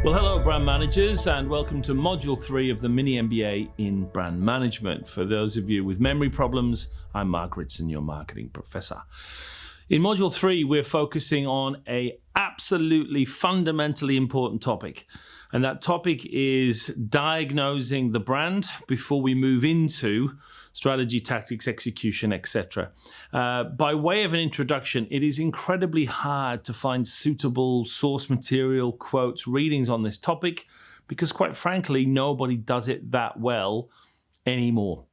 Well, hello, brand managers, and welcome to Module 3 of the Mini MBA in Brand Management. For those of you with memory problems, I'm Mark Ritson, your marketing professor. In Module 3, we're focusing on a absolutely fundamentally important topic, and that topic is diagnosing the brand before we move into strategy, tactics, execution, etc. By way of an introduction, it is incredibly hard to find suitable source material, quotes, readings on this topic because, quite frankly, nobody does it that well anymore.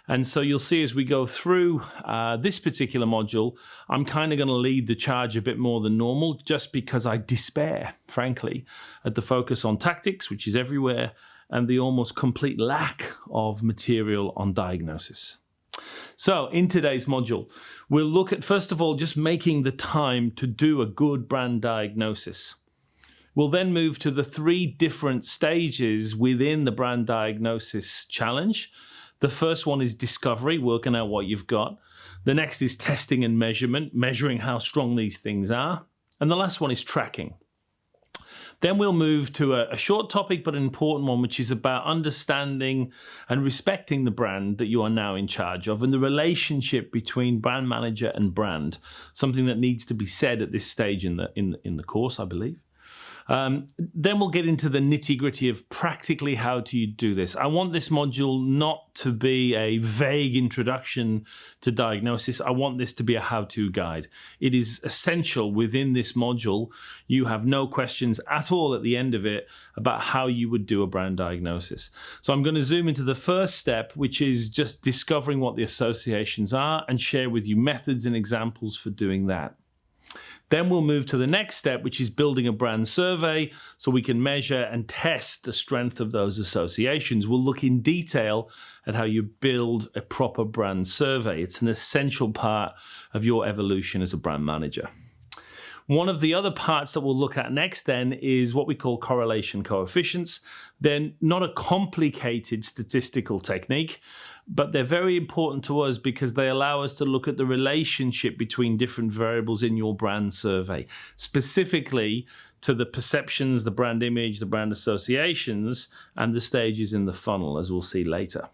And so you'll see as we go through this particular module, I'm kind of going to lead the charge a bit more than normal just because I despair, frankly, at the focus on tactics, which is everywhere, and the almost complete lack of material on diagnosis. So in today's module, we'll look at, first of all, just making the time to do a good brand diagnosis. We'll then move to the 3 different stages within the brand diagnosis challenge. The first one is discovery, working out what you've got. The next is testing and measurement, measuring how strong these things are. And the last one is tracking. Then we'll move to a short topic, but an important one, which is about understanding and respecting the brand that you are now in charge of and the relationship between brand manager and brand, something that needs to be said at this stage in the course, I believe. Then we'll get into the nitty-gritty of practically how do you do this. I want this module not to be a vague introduction to diagnosis. I want this to be a how-to guide. It is essential within this module. You have no questions at all at the end of it about how you would do a brand diagnosis. So I'm going to zoom into the first step, which is just discovering what the associations are and share with you methods and examples for doing that. Then we'll move to the next step, which is building a brand survey so we can measure and test the strength of those associations. We'll look in detail at how you build a proper brand survey. It's an essential part of your evolution as a brand manager. One of the other parts that we'll look at next then is what we call correlation coefficients. They're not a complicated statistical technique, but they're very important to us because they allow us to look at the relationship between different variables in your brand survey, specifically to the perceptions, the brand image, the brand associations, and the stages in the funnel, as we'll see later.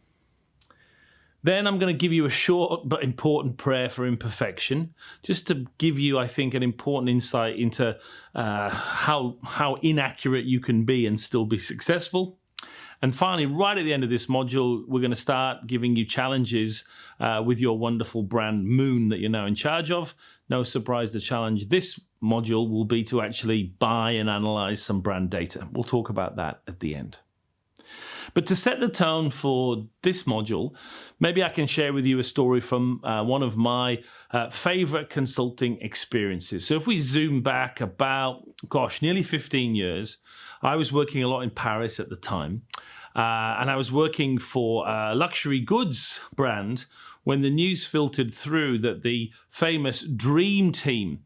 Then I'm going to give you a short but important prayer for imperfection, just to give you, I think, an important insight into how inaccurate you can be and still be successful. And finally, right at the end of this module, we're going to start giving you challenges with your wonderful brand moon that you're now in charge of. No surprise, the challenge this module will be to actually buy and analyze some brand data. We'll talk about that at the end. But to set the tone for this module, maybe I can share with you a story from one of my favorite consulting experiences. So if we zoom back about, nearly 15 years, I was working a lot in Paris at the time, and I was working for a luxury goods brand when the news filtered through that the famous dream team,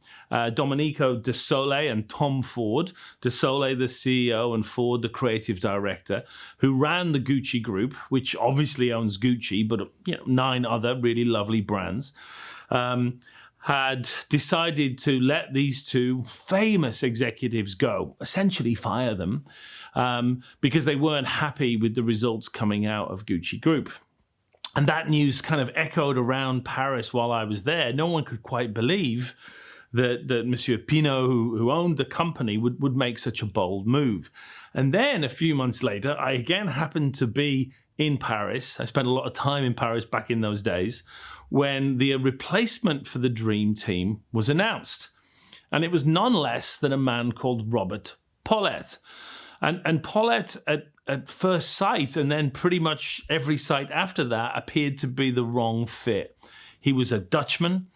Domenico De Sole and Tom Ford, De Sole the CEO and Ford the creative director, who ran the Gucci group, which obviously owns Gucci, but 9 other really lovely brands, had decided to let these 2 famous executives go, essentially fire them, because they weren't happy with the results coming out of Gucci Group. And that news kind of echoed around Paris while I was there. No one could quite believe that Monsieur Pinault, who owned the company, would make such a bold move. And then a few months later, I again happened to be in Paris. I spent a lot of time in Paris back in those days when the replacement for the dream team was announced. And it was none less than a man called Robert Paulette. And Paulette, at first sight, and then pretty much every sight after that, appeared to be the wrong fit. He was a Dutchman.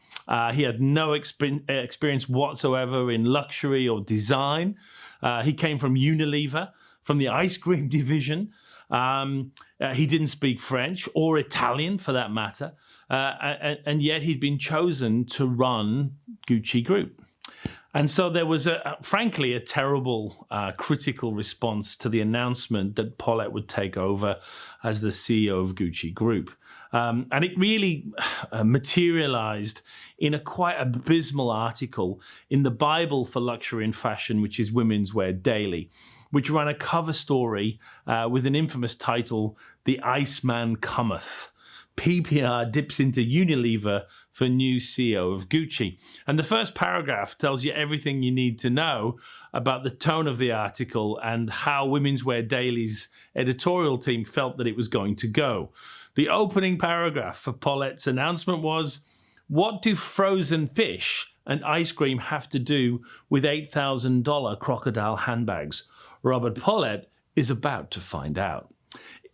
He had no experience whatsoever in luxury or design. He came from Unilever, from the ice cream division. He didn't speak French or Italian, for that matter. And yet he'd been chosen to run Gucci Group. And so there was, frankly, a terrible critical response to the announcement that Paulette would take over as the CEO of Gucci Group. And it really materialized in a quite abysmal article in the Bible for luxury and fashion, which is Women's Wear Daily, which ran a cover story with an infamous title, "The Iceman Cometh. PPR dips into Unilever for new CEO of Gucci." And the first paragraph tells you everything you need to know about the tone of the article and how Women's Wear Daily's editorial team felt that it was going to go. The opening paragraph for Paulette's announcement was, "What do frozen fish and ice cream have to do with $8,000 crocodile handbags? Robert Paulette is about to find out."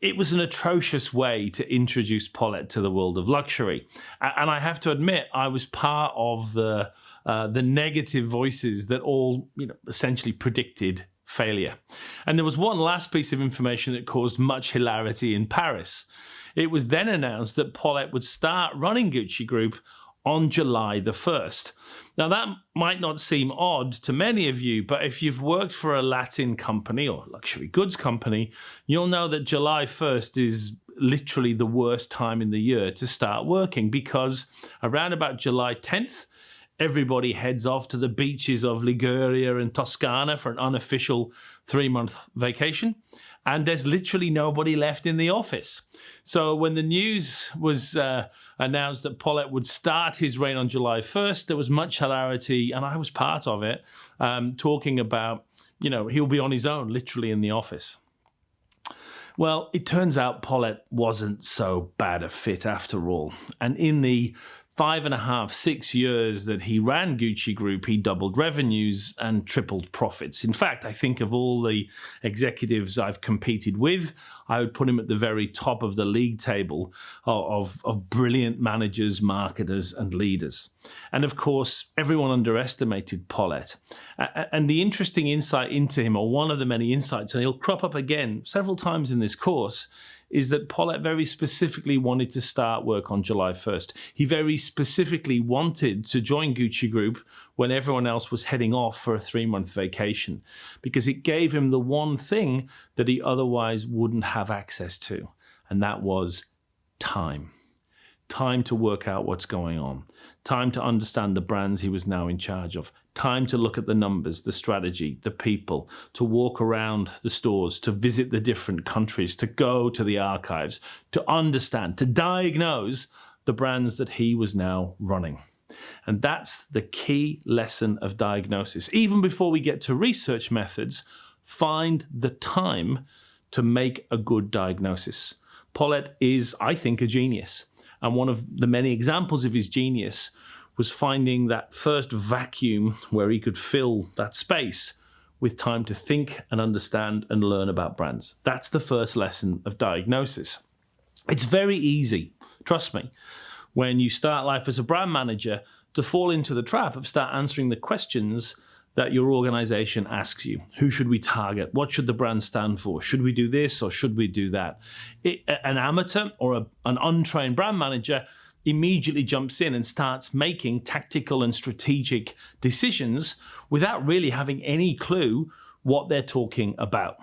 It was an atrocious way to introduce Paulette to the world of luxury. And I have to admit, I was part of the negative voices that all essentially predicted failure. And there was one last piece of information that caused much hilarity in Paris. It was then announced that Paulette would start running Gucci Group on July the 1st. Now, that might not seem odd to many of you, but if you've worked for a Latin company or luxury goods company, you'll know that July 1st is literally the worst time in the year to start working, because around about July 10th, everybody heads off to the beaches of Liguria and Toscana for an unofficial 3-month vacation. And there's literally nobody left in the office. So when the news was announced that Paulette would start his reign on July 1st, there was much hilarity, and I was part of it, talking about, he'll be on his own, literally in the office. Well, it turns out Paulette wasn't so bad a fit after all. And in the 5.5, 6 years that he ran Gucci Group, he doubled revenues and tripled profits. In fact, I think of all the executives I've competed with, I would put him at the very top of the league table of brilliant managers, marketers, and leaders. And of course, everyone underestimated Paulette. And the interesting insight into him, or one of the many insights, and he'll crop up again several times in this course, is that Paulette very specifically wanted to start work on July 1st. He very specifically wanted to join Gucci Group when everyone else was heading off for a 3-month vacation, because it gave him the one thing that he otherwise wouldn't have access to, and that was time. Time to work out what's going on. Time to understand the brands he was now in charge of. Time to look at the numbers, the strategy, the people, to walk around the stores, to visit the different countries, to go to the archives, to understand, to diagnose the brands that he was now running. And that's the key lesson of diagnosis. Even before we get to research methods, find the time to make a good diagnosis. Paulette is, I think, a genius. And one of the many examples of his genius was finding that first vacuum where he could fill that space with time to think and understand and learn about brands. That's the first lesson of diagnosis. It's very easy, trust me, when you start life as a brand manager to fall into the trap of start answering the questions that your organization asks you. Who should we target? What should the brand stand for? Should we do this or should we do that? An amateur or an untrained brand manager immediately jumps in and starts making tactical and strategic decisions without really having any clue what they're talking about.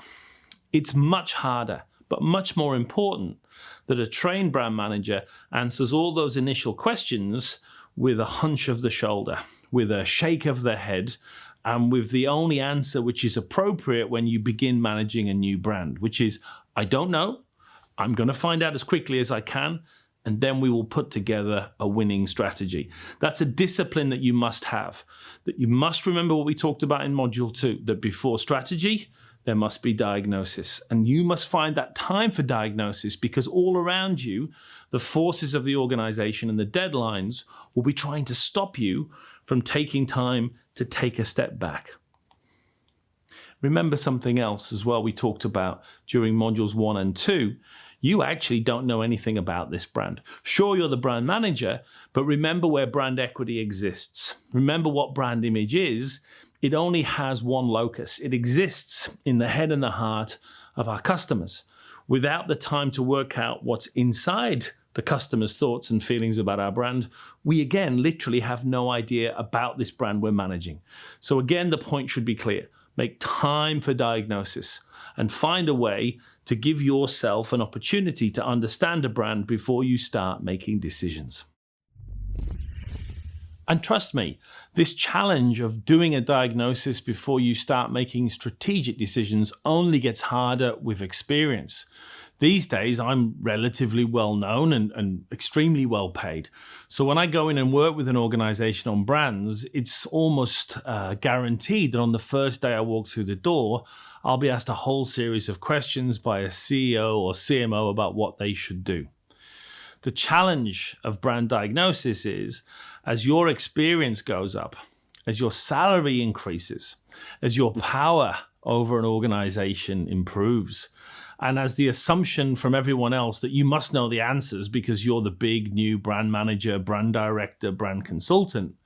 It's much harder, but much more important that a trained brand manager answers all those initial questions with a hunch of the shoulder, with a shake of the head, and with the only answer which is appropriate when you begin managing a new brand, which is, I don't know, I'm going to find out as quickly as I can, and then we will put together a winning strategy. That's a discipline that you must have, that you must remember what we talked about in Module 2, that before strategy, there must be diagnosis. And you must find that time for diagnosis, because all around you, the forces of the organization and the deadlines will be trying to stop you from taking time to take a step back. Remember something else as well we talked about during Modules 1 and 2. You actually don't know anything about this brand. Sure, you're the brand manager, but remember where brand equity exists. Remember what brand image is. It only has one locus. It exists in the head and the heart of our customers. Without the time to work out what's inside the customer's thoughts and feelings about our brand, we again literally have no idea about this brand we're managing. So again, the point should be clear. Make time for diagnosis and find a way to give yourself an opportunity to understand a brand before you start making decisions. And trust me, this challenge of doing a diagnosis before you start making strategic decisions only gets harder with experience. These days, I'm relatively well known and extremely well paid. So when I go in and work with an organization on brands, it's almost guaranteed that on the first day I walk through the door, I'll be asked a whole series of questions by a CEO or CMO about what they should do. The challenge of brand diagnosis is, as your experience goes up, as your salary increases, as your power over an organization improves, and as the assumption from everyone else that you must know the answers because you're the big new brand manager, brand director, brand consultant,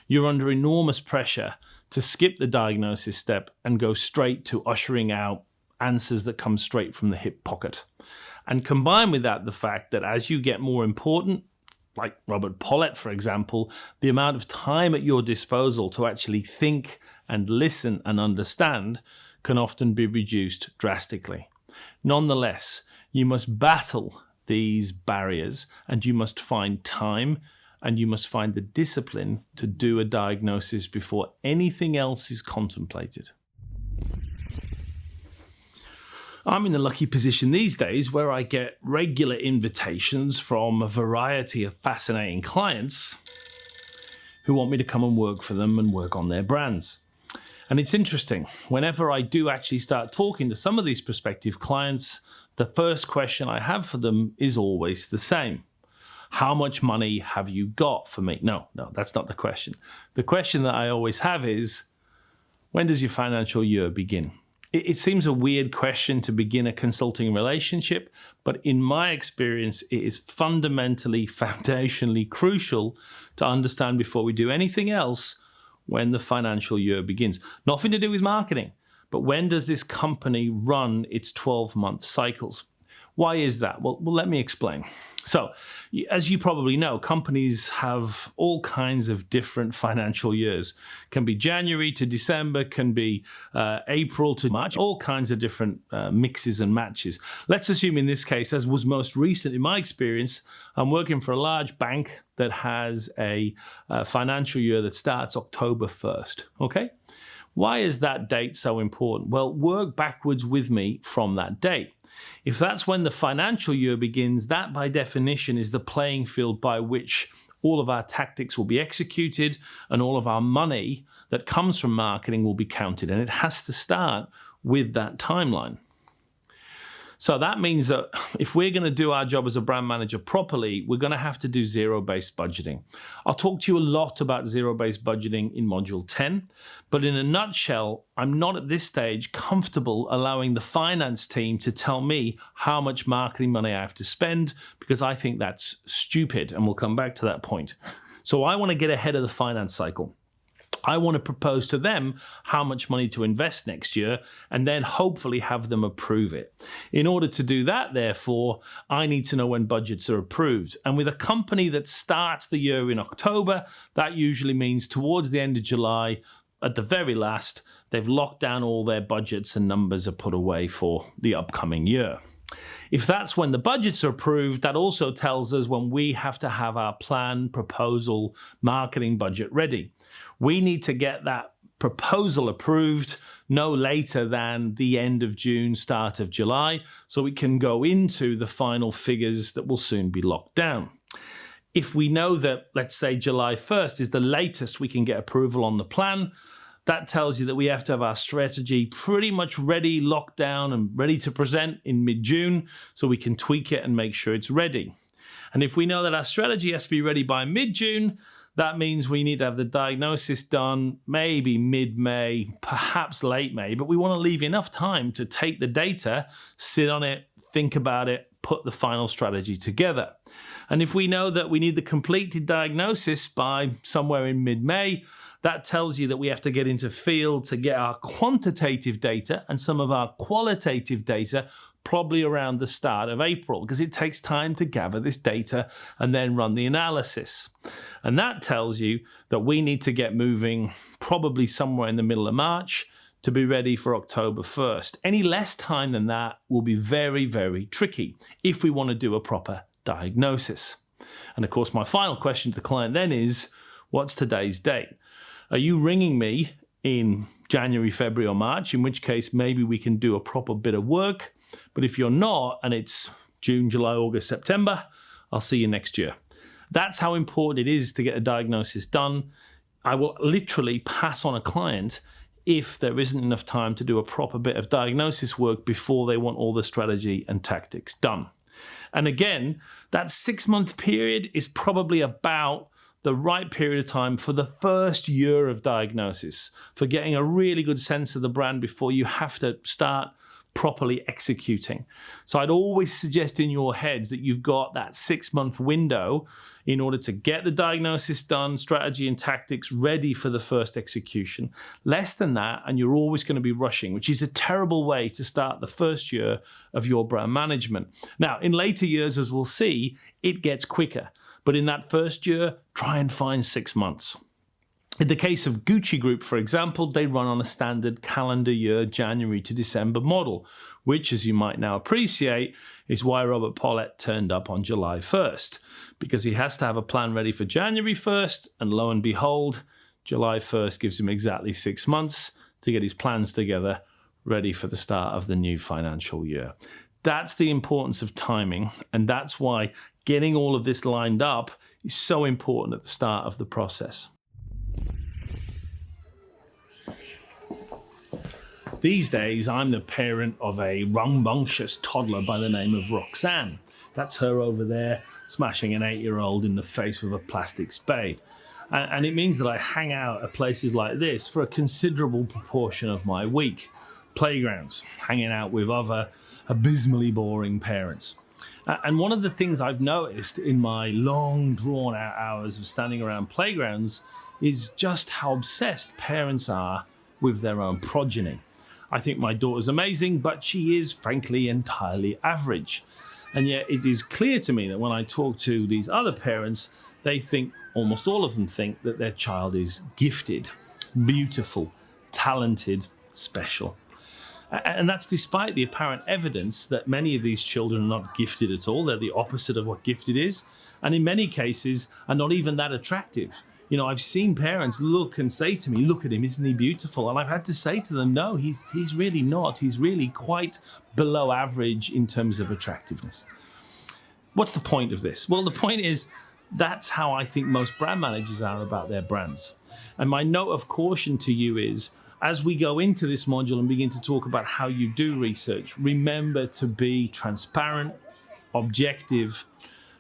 you're under enormous pressure to skip the diagnosis step and go straight to ushering out answers that come straight from the hip pocket. And combine with that the fact that as you get more important, like Robert Pollett, for example, the amount of time at your disposal to actually think and listen and understand can often be reduced drastically. Nonetheless, you must battle these barriers and you must find time and you must find the discipline to do a diagnosis before anything else is contemplated. I'm in the lucky position these days where I get regular invitations from a variety of fascinating clients who want me to come and work for them and work on their brands. And it's interesting, whenever I do actually start talking to some of these prospective clients, the first question I have for them is always the same. How much money have you got for me? No, that's not the question. The question that I always have is, when does your financial year begin? It seems a weird question to begin a consulting relationship, but in my experience, it is fundamentally, foundationally crucial to understand before we do anything else when the financial year begins. Nothing to do with marketing, but when does this company run its 12-month cycles? Why is that? Well, let me explain. So, as you probably know, companies have all kinds of different financial years. Can be January to December, can be April to March, all kinds of different mixes and matches. Let's assume in this case, as was most recent in my experience, I'm working for a large bank that has a financial year that starts October 1st, okay? Why is that date so important? Well, work backwards with me from that date. If that's when the financial year begins, that by definition is the playing field by which all of our tactics will be executed and all of our money that comes from marketing will be counted. And it has to start with that timeline. So that means that if we're going to do our job as a brand manager properly, we're going to have to do zero-based budgeting. I'll talk to you a lot about zero-based budgeting in Module 10, but in a nutshell, I'm not at this stage comfortable allowing the finance team to tell me how much marketing money I have to spend because I think that's stupid, and we'll come back to that point. So I want to get ahead of the finance cycle. I want to propose to them how much money to invest next year and then hopefully have them approve it. In order to do that, therefore, I need to know when budgets are approved. And with a company that starts the year in October, that usually means towards the end of July, at the very last, they've locked down all their budgets and numbers are put away for the upcoming year. If that's when the budgets are approved, that also tells us when we have to have our plan, proposal, marketing budget ready. We need to get that proposal approved no later than the end of June, start of July, so we can go into the final figures that will soon be locked down. If we know that, let's say, July 1st is the latest we can get approval on the plan, that tells you that we have to have our strategy pretty much ready, locked down, and ready to present in mid-June so we can tweak it and make sure it's ready. And if we know that our strategy has to be ready by mid-June, that means we need to have the diagnosis done maybe mid-May, perhaps late May, but we want to leave enough time to take the data, sit on it, think about it, put the final strategy together. And if we know that we need the completed diagnosis by somewhere in mid-May, that tells you that we have to get into field to get our quantitative data and some of our qualitative data probably around the start of April, because it takes time to gather this data and then run the analysis. And that tells you that we need to get moving probably somewhere in the middle of March to be ready for October 1st. Any less time than that will be very, very tricky if we want to do a proper diagnosis. And of course, my final question to the client then is, What's today's date? Are you ringing me in January, February, or March, in which case maybe we can do a proper bit of work? But if you're not, and it's June, July, August, September, I'll see you next year. That's how important it is to get a diagnosis done. I will literally pass on a client if there isn't enough time to do a proper bit of diagnosis work before they want all the strategy and tactics done. And again, that 6-month period is probably about the right period of time for the first year of diagnosis, for getting a really good sense of the brand before you have to start properly executing. So I'd always suggest in your heads that you've got that 6-month window in order to get the diagnosis done, strategy and tactics ready for the first execution. Less than that, and you're always going to be rushing, which is a terrible way to start the first year of your brand management. Now, in later years, as we'll see, it gets quicker. But in that first year, try and find 6 months. In the case of Gucci Group, for example, they run on a standard calendar year, January to December model, which, as you might now appreciate, is why Robert Paulette turned up on July 1st, because he has to have a plan ready for January 1st, and lo and behold, July 1st gives him exactly 6 months to get his plans together, ready for the start of the new financial year. That's the importance of timing, and that's why getting all of this lined up is so important at the start of the process. These days, I'm the parent of a rambunctious toddler by the name of Roxanne. That's her over there, smashing an 8-year-old in the face with a plastic spade. And it means that I hang out at places like this for a considerable proportion of my week. Playgrounds, hanging out with other abysmally boring parents. And one of the things I've noticed in my long, drawn-out hours of standing around playgrounds is just how obsessed parents are with their own progeny. I think my daughter's amazing, but she is, frankly, entirely average. And yet it is clear to me that when I talk to these other parents, they think, almost all of them think, that their child is gifted, beautiful, talented, special. And that's despite the apparent evidence that many of these children are not gifted at all. They're the opposite of what gifted is. And in many cases, are not even that attractive. You know, I've seen parents look and say to me, look at him, isn't he beautiful? And I've had to say to them, no, he's really not. He's really quite below average in terms of attractiveness. What's the point of this? Well, the point is that's how I think most brand managers are about their brands. And my note of caution to you is, as we go into this module and begin to talk about how you do research, remember to be transparent, objective,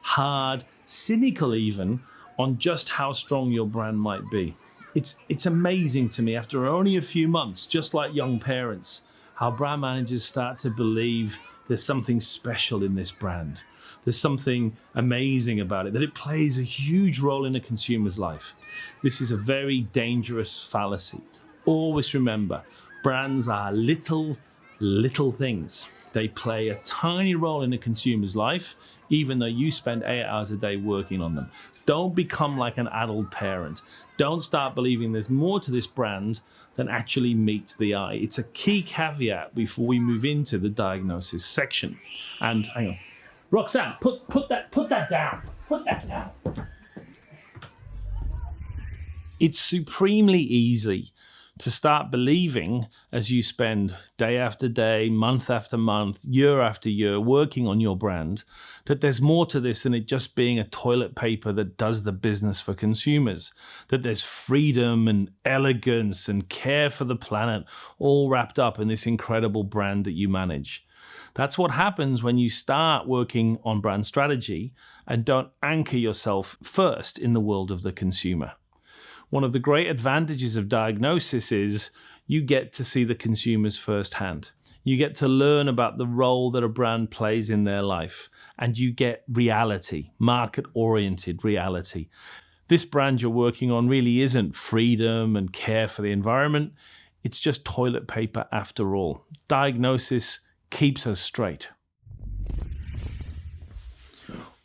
hard, cynical even, on just how strong your brand might be. It's amazing to me, after only a few months, just like young parents, how brand managers start to believe there's something special in this brand. There's something amazing about it, that it plays a huge role in a consumer's life. This is a very dangerous fallacy. Always remember, brands are little things. They play a tiny role in a consumer's life, even though you spend 8 hours a day working on them. Don't become like an adult parent. Don't start believing there's more to this brand than actually meets the eye. It's a key caveat before we move into the diagnosis section. And hang on. Roxanne, put that down. Put that down. It's supremely easy to start believing, as you spend day after day, month after month, year after year working on your brand, that there's more to this than it just being a toilet paper that does the business for consumers, that there's freedom and elegance and care for the planet all wrapped up in this incredible brand that you manage. That's what happens when you start working on brand strategy and don't anchor yourself first in the world of the consumer. One of the great advantages of diagnosis is you get to see the consumers firsthand. You get to learn about the role that a brand plays in their life, and you get reality, market-oriented reality. This brand you're working on really isn't freedom and care for the environment. It's just toilet paper after all. Diagnosis keeps us straight.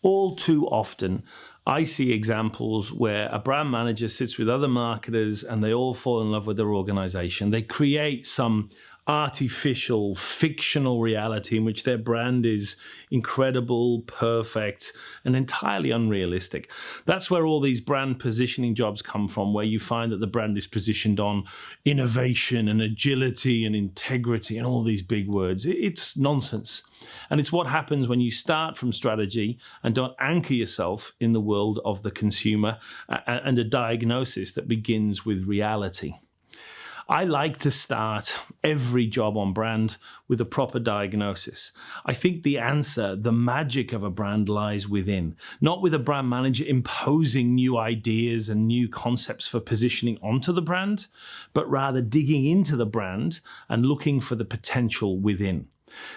All too often, I see examples where a brand manager sits with other marketers and they all fall in love with their organization. They create some artificial, fictional reality in which their brand is incredible, perfect, and entirely unrealistic. That's where all these brand positioning jobs come from, where you find that the brand is positioned on innovation and agility and integrity and all these big words. It's nonsense. And it's what happens when you start from strategy and don't anchor yourself in the world of the consumer and a diagnosis that begins with reality. I like to start every job on brand with a proper diagnosis. I think the answer, the magic of a brand lies within, not with a brand manager imposing new ideas and new concepts for positioning onto the brand, but rather digging into the brand and looking for the potential within.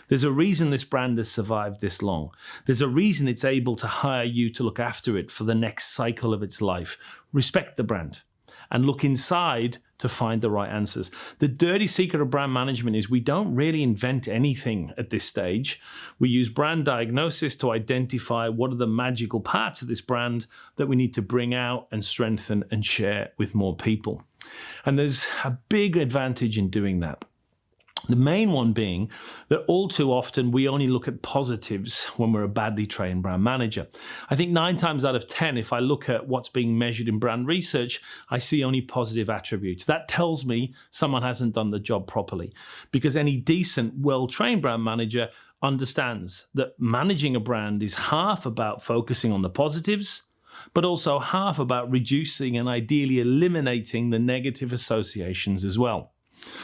There's a reason this brand has survived this long. There's a reason it's able to hire you to look after it for the next cycle of its life. Respect the brand and look inside to find the right answers. The dirty secret of brand management is we don't really invent anything at this stage. We use brand diagnosis to identify what are the magical parts of this brand that we need to bring out and strengthen and share with more people. And there's a big advantage in doing that. The main one being that all too often we only look at positives when we're a badly trained brand manager. I think 9 times out of 10, if I look at what's being measured in brand research, I see only positive attributes. That tells me someone hasn't done the job properly, because any decent, well-trained brand manager understands that managing a brand is half about focusing on the positives, but also half about reducing and ideally eliminating the negative associations as well.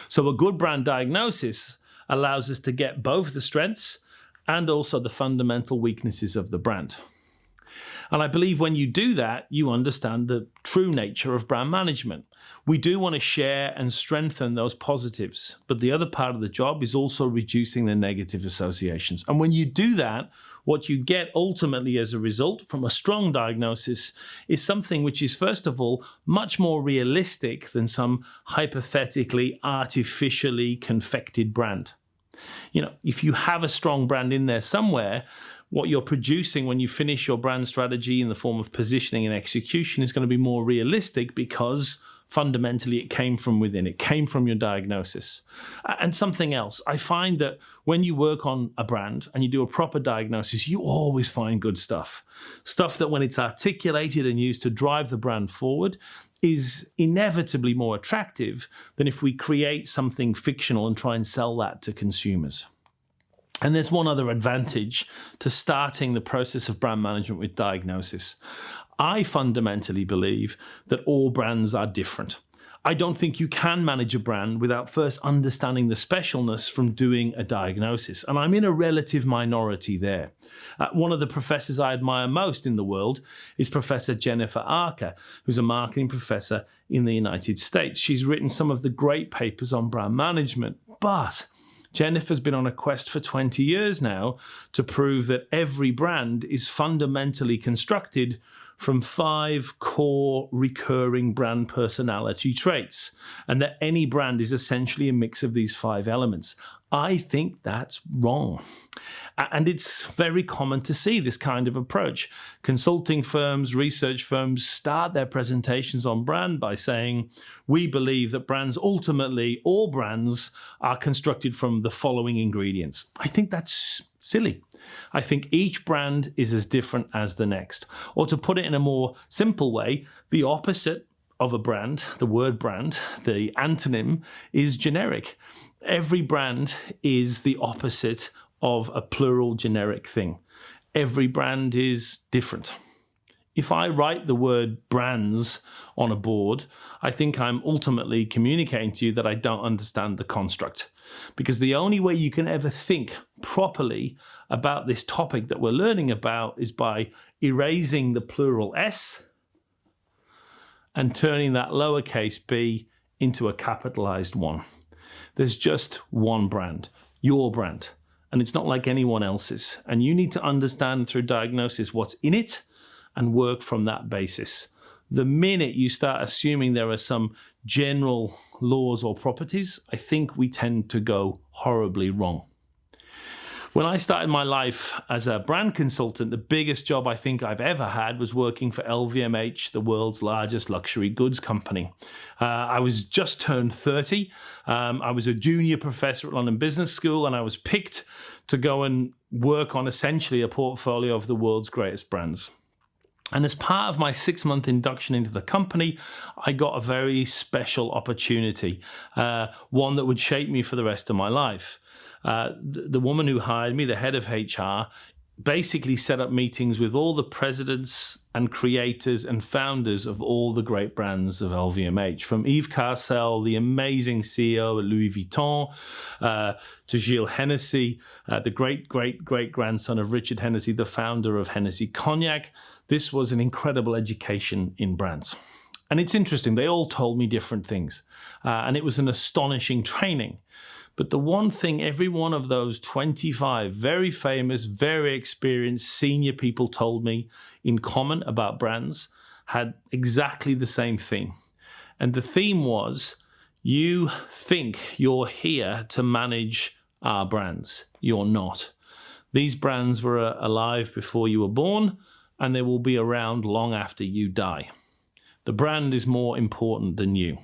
So a good brand diagnosis allows us to get both the strengths and also the fundamental weaknesses of the brand. And I believe when you do that, you understand the true nature of brand management. We do want to share and strengthen those positives, but the other part of the job is also reducing the negative associations. And when you do that, what you get ultimately as a result from a strong diagnosis is something which is, first of all, much more realistic than some hypothetically, artificially confected brand. If you have a strong brand in there somewhere, what you're producing when you finish your brand strategy in the form of positioning and execution is going to be more realistic, because fundamentally it came from within. It came from your diagnosis. And something else, I find that when you work on a brand and you do a proper diagnosis, you always find good stuff. Stuff that when it's articulated and used to drive the brand forward is inevitably more attractive than if we create something fictional and try and sell that to consumers. And there's one other advantage to starting the process of brand management with diagnosis. I fundamentally believe that all brands are different. I don't think you can manage a brand without first understanding the specialness from doing a diagnosis. And I'm in a relative minority there. One of the professors I admire most in the world is Professor Jennifer Archer, who's a marketing professor in the United States. She's written some of the great papers on brand management, but Jennifer's been on a quest for 20 years now to prove that every brand is fundamentally constructed from 5 core recurring brand personality traits, and that any brand is essentially a mix of these 5 elements. I think that's wrong. And it's very common to see this kind of approach. Consulting firms, research firms start their presentations on brand by saying, we believe that brands, ultimately all brands, are constructed from the following ingredients. I think that's silly. I think each brand is as different as the next. Or to put it in a more simple way, the opposite of a brand, the word brand, the antonym, is generic. Every brand is the opposite of a plural generic thing. Every brand is different. If I write the word brands on a board, I think I'm ultimately communicating to you that I don't understand the construct. Because the only way you can ever think properly about this topic that we're learning about is by erasing the plural S and turning that lowercase b into a capitalized one. There's just one brand, your brand, and it's not like anyone else's. And you need to understand through diagnosis what's in it and work from that basis. The minute you start assuming there are some general laws or properties, I think we tend to go horribly wrong. When I started my life as a brand consultant, the biggest job I think I've ever had was working for LVMH, the world's largest luxury goods company. I was just turned 30. I was a junior professor at London Business School, and I was picked to go and work on essentially a portfolio of the world's greatest brands. And as part of my 6-month induction into the company, I got a very special opportunity, one that would shape me for the rest of my life. The woman who hired me, the head of HR, basically set up meetings with all the presidents and creators and founders of all the great brands of LVMH, from Yves Carcel, the amazing CEO at Louis Vuitton, to Gilles Hennessy, the great-great-great-grandson of Richard Hennessy, the founder of Hennessy Cognac. This was an incredible education in brands. And it's interesting, they all told me different things. And it was an astonishing training. But the one thing every one of those 25 very famous, very experienced senior people told me in common about brands had exactly the same theme. And the theme was, you think you're here to manage our brands. You're not. These brands were alive before you were born, and they will be around long after you die. The brand is more important than you.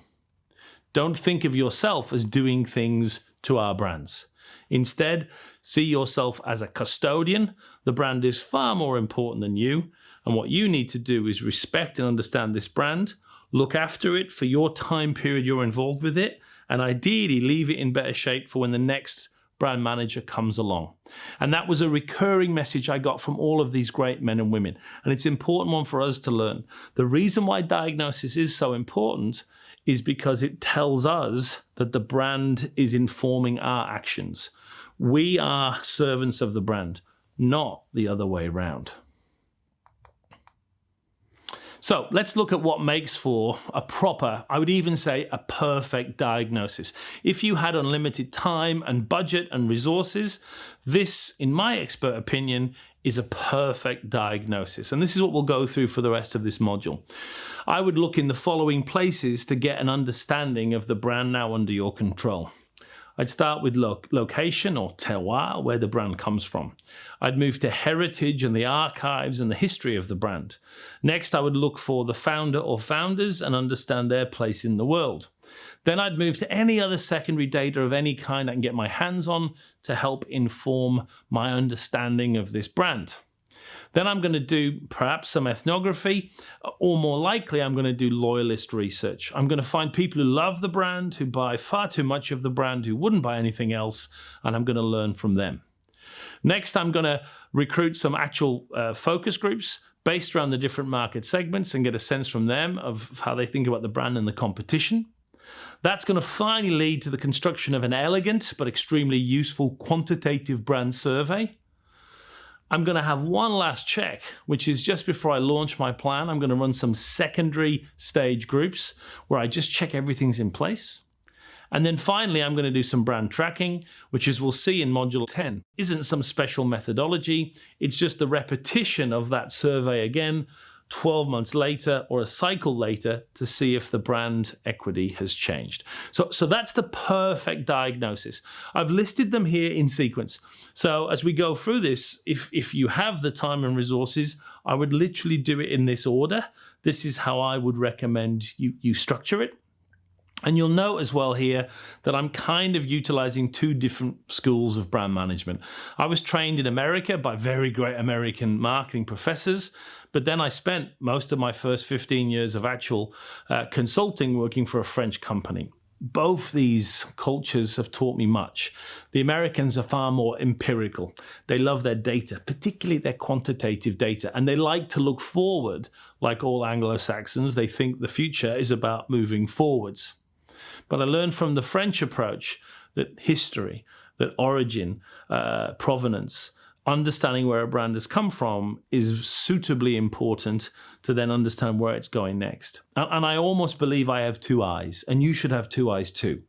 Don't think of yourself as doing things to our brands. Instead, see yourself as a custodian. The brand is far more important than you, and what you need to do is respect and understand this brand, look after it for your time period you're involved with it, and ideally leave it in better shape for when the next brand manager comes along. And that was a recurring message I got from all of these great men and women, and it's an important one for us to learn. The reason why diagnosis is so important is because it tells us that the brand is informing our actions. We are servants of the brand, not the other way around. So let's look at what makes for a proper, I would even say a perfect diagnosis. If you had unlimited time and budget and resources, this, in my expert opinion, is a perfect diagnosis. And this is what we'll go through for the rest of this module. I would look in the following places to get an understanding of the brand now under your control. I'd start with location or terroir, where the brand comes from. I'd move to heritage and the archives and the history of the brand. Next, I would look for the founder or founders and understand their place in the world. Then I'd move to any other secondary data of any kind I can get my hands on to help inform my understanding of this brand. Then I'm going to do perhaps some ethnography, or more likely I'm going to do loyalist research. I'm going to find people who love the brand, who buy far too much of the brand, who wouldn't buy anything else, and I'm going to learn from them. Next, I'm going to recruit some actual focus groups based around the different market segments and get a sense from them of how they think about the brand and the competition. That's going to finally lead to the construction of an elegant but extremely useful quantitative brand survey. I'm going to have one last check, which is just before I launch my plan, I'm going to run some secondary stage groups where I just check everything's in place. And then finally, I'm going to do some brand tracking, which, as we'll see in Module 10, isn't some special methodology. It's just the repetition of that survey again, 12 months later or a cycle later, to see if the brand equity has changed. So that's the perfect diagnosis. I've listed them here in sequence. So as we go through this, if you have the time and resources, I would literally do it in this order. This is how I would recommend you structure it. And you'll note as well here that I'm kind of utilizing two different schools of brand management. I was trained in America by very great American marketing professors, but then I spent most of my first 15 years of actual consulting working for a French company. Both these cultures have taught me much. The Americans are far more empirical. They love their data, particularly their quantitative data, and they like to look forward. Like all Anglo-Saxons, they think the future is about moving forwards. But I learned from the French approach that history, that origin, provenance, understanding where a brand has come from is suitably important to then understand where it's going next. And I almost believe I have two eyes, and you should have two eyes too.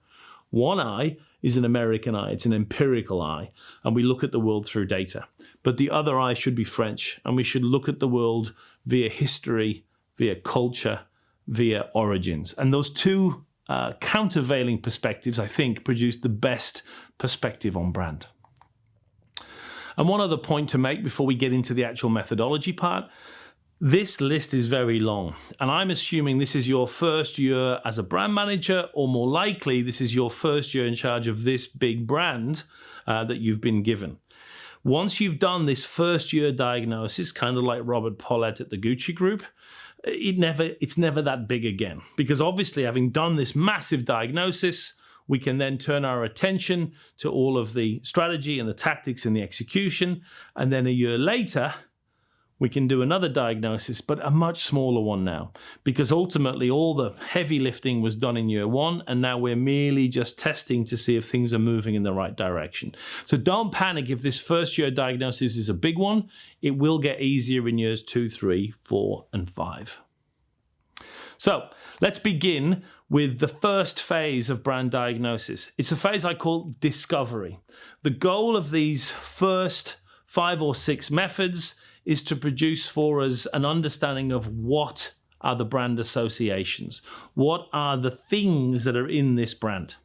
One eye is an American eye, it's an empirical eye, and we look at the world through data. But the other eye should be French, and we should look at the world via history, via culture, via origins. And those two countervailing perspectives, I think, produce the best perspective on brand. And one other point to make before we get into the actual methodology part, this list is very long, and I'm assuming this is your first year as a brand manager, or more likely, this is your first year in charge of this big brand that you've been given. Once you've done this first year diagnosis, kind of like Robert Paulette at the Gucci Group, it's never that big again. Because obviously, having done this massive diagnosis, we can then turn our attention to all of the strategy and the tactics and the execution, and then a year later, we can do another diagnosis, but a much smaller one now, because ultimately all the heavy lifting was done in year one, and now we're merely just testing to see if things are moving in the right direction. So don't panic if this first year diagnosis is a big one. It will get easier in years 2, 3, 4, and 5. So let's begin with the first phase of brand diagnosis. It's a phase I call discovery. The goal of these first 5 or 6 methods is to produce for us an understanding of what are the brand associations, what are the things that are in this brand.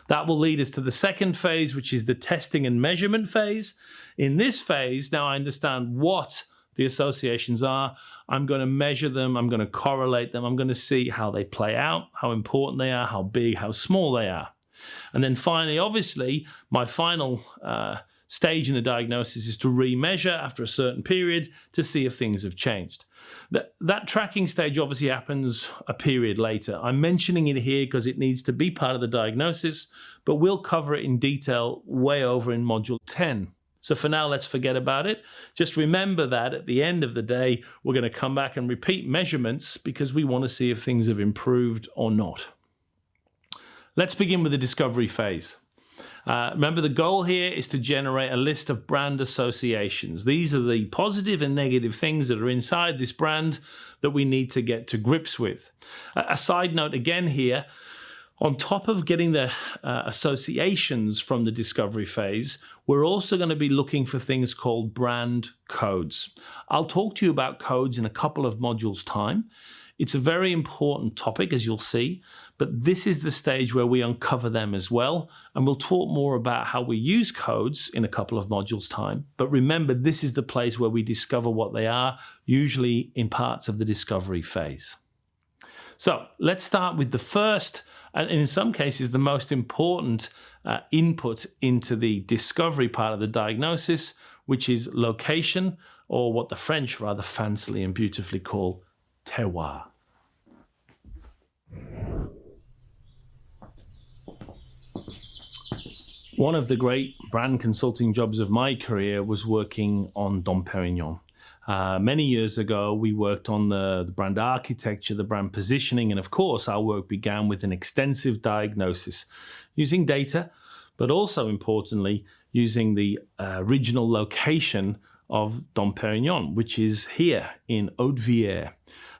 That will lead us to the second phase, which is the testing and measurement phase. In this phase, now I understand what the associations are. I'm going to measure them, I'm going to correlate them, I'm going to see how they play out, how important they are, how big, how small they are. And then finally, obviously, my final stage in the diagnosis is to remeasure after a certain period to see if things have changed. That tracking stage obviously happens a period later. I'm mentioning it here because it needs to be part of the diagnosis, but we'll cover it in detail way over in Module 10. So for now, let's forget about it. Just remember that at the end of the day, we're going to come back and repeat measurements because we want to see if things have improved or not. Let's begin with the discovery phase. Remember, the goal here is to generate a list of brand associations. These are the positive and negative things that are inside this brand that we need to get to grips with. A side note again here, on top of getting the associations from the discovery phase, we're also going to be looking for things called brand codes. I'll talk to you about codes in a couple of modules' time. It's a very important topic, as you'll see, but this is the stage where we uncover them as well, and we'll talk more about how we use codes in a couple of modules' time. But remember, this is the place where we discover what they are, usually in parts of the discovery phase. So let's start with the first, and in some cases, the most important input into the discovery part of the diagnosis, which is location, or what the French rather fancily and beautifully call terroir. One of the great brand consulting jobs of my career was working on Dom Pérignon. Many years ago, we worked on the brand architecture, the brand positioning, and of course, our work began with an extensive diagnosis using data, but also importantly, using the original location of Dom Pérignon, which is here in Haute-Vière.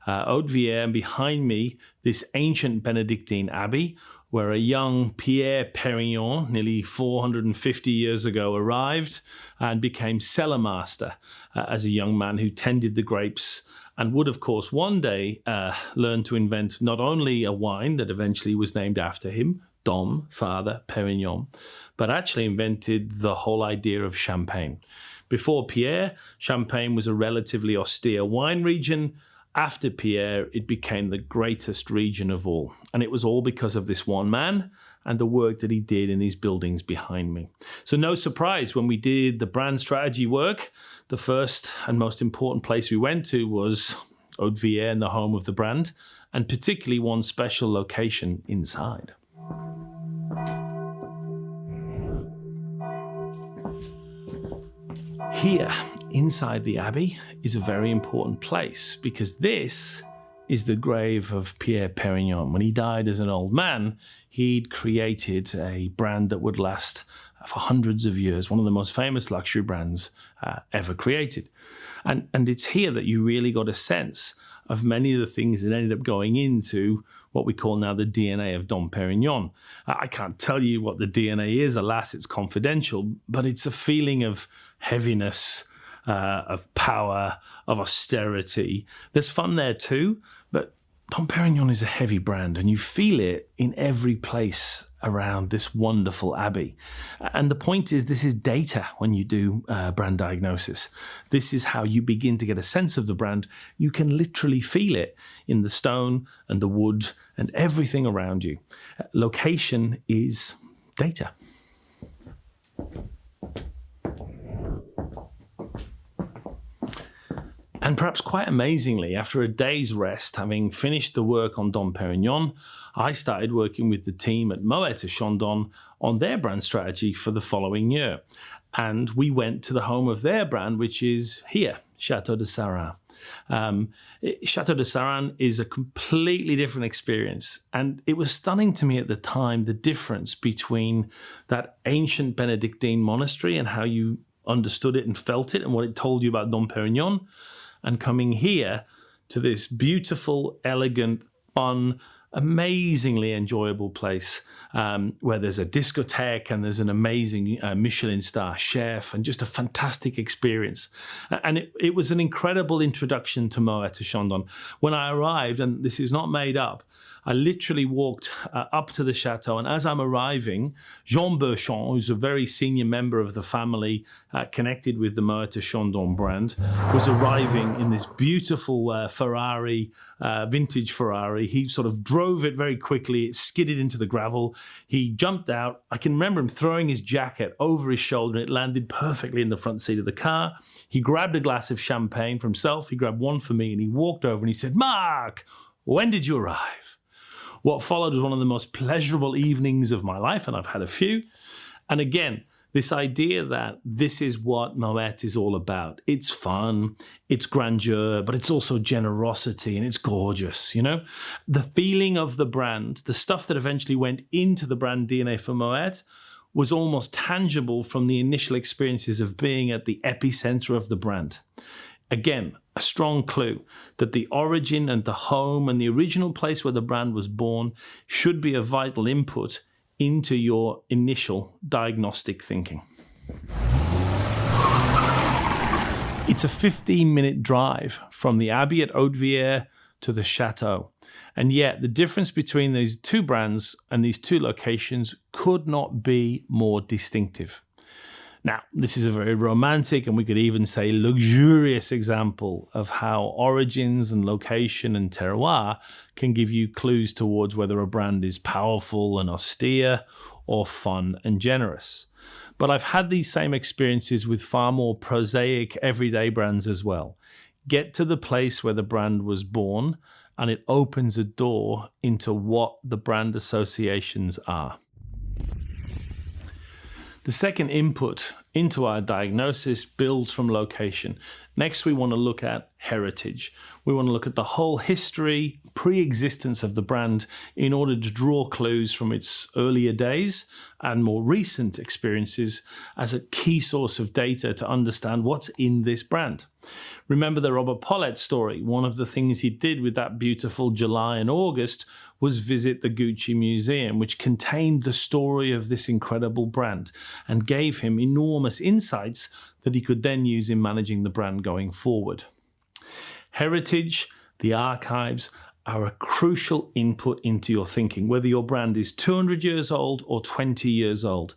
Haute-Vière, and behind me, this ancient Benedictine abbey, where a young Pierre Pérignon, nearly 450 years ago, arrived and became cellar master as a young man who tended the grapes and would, of course, one day learn to invent not only a wine that eventually was named after him, Dom, Father Pérignon, but actually invented the whole idea of champagne. Before Pierre, Champagne was a relatively austere wine region. After Pierre, it became the greatest region of all. And it was all because of this one man and the work that he did in these buildings behind me. So no surprise, when we did the brand strategy work, the first and most important place we went to was Haute-Vière, and the home of the brand, and particularly one special location inside. Here, inside the abbey, is a very important place because this is the grave of Pierre Pérignon. When he died as an old man, he'd created a brand that would last for hundreds of years, one of the most famous luxury brands ever created. And it's here that you really got a sense of many of the things that ended up going into what we call now the DNA of Dom Pérignon. I can't tell you what the DNA is, alas, it's confidential, but it's a feeling of heaviness, of power, of austerity. There's fun there too, but Dom Perignon is a heavy brand, and you feel it in every place around this wonderful abbey. And the point is, this is data when you do brand diagnosis. This is how you begin to get a sense of the brand. You can literally feel it in the stone and the wood and everything around you. Location is data. And perhaps quite amazingly, after a day's rest, having finished the work on Dom Perignon, I started working with the team at Moet de Chandon on their brand strategy for the following year. And we went to the home of their brand, which is here, Chateau de Saran. Chateau de Saran is a completely different experience. And it was stunning to me at the time, the difference between that ancient Benedictine monastery and how you understood it and felt it and what it told you about Dom Perignon, and coming here to this beautiful, elegant, fun, amazingly enjoyable place where there's a discotheque and there's an amazing Michelin star chef and just a fantastic experience. And it was an incredible introduction to Moet de Chandon. When I arrived, and this is not made up, I literally walked up to the chateau, and as I'm arriving, Jean Berchon, who's a very senior member of the family connected with the Moet de Chandon brand, was arriving in this beautiful Ferrari, vintage Ferrari. He sort of drove it very quickly. It skidded into the gravel. He jumped out. I can remember him throwing his jacket over his shoulder, and it landed perfectly in the front seat of the car. He grabbed a glass of champagne for himself. He grabbed one for me, and he walked over and he said, "Mark, when did you arrive?" What followed was one of the most pleasurable evenings of my life, and I've had a few. And again, this idea that this is what Moet is all about. It's fun, it's grandeur, but it's also generosity, and it's gorgeous, you know? The feeling of the brand, the stuff that eventually went into the brand DNA for Moet, was almost tangible from the initial experiences of being at the epicenter of the brand. Again, a strong clue that the origin and the home and the original place where the brand was born should be a vital input into your initial diagnostic thinking. It's a 15-minute drive from the Abbey at Hautevillers to the chateau. And yet the difference between these two brands and these two locations could not be more distinctive. Now, this is a very romantic and we could even say luxurious example of how origins and location and terroir can give you clues towards whether a brand is powerful and austere or fun and generous. But I've had these same experiences with far more prosaic everyday brands as well. Get to the place where the brand was born and it opens a door into what the brand associations are. The second input into our diagnosis builds from location. Next, we want to look at heritage. We want to look at the whole history, pre-existence of the brand in order to draw clues from its earlier days and more recent experiences as a key source of data to understand what's in this brand. Remember the Robert Paulette story. One of the things he did with that beautiful July and August was visit the Gucci Museum, which contained the story of this incredible brand and gave him enormous insights that he could then use in managing the brand going forward. Heritage, the archives, are a crucial input into your thinking, whether your brand is 200 years old or 20 years old.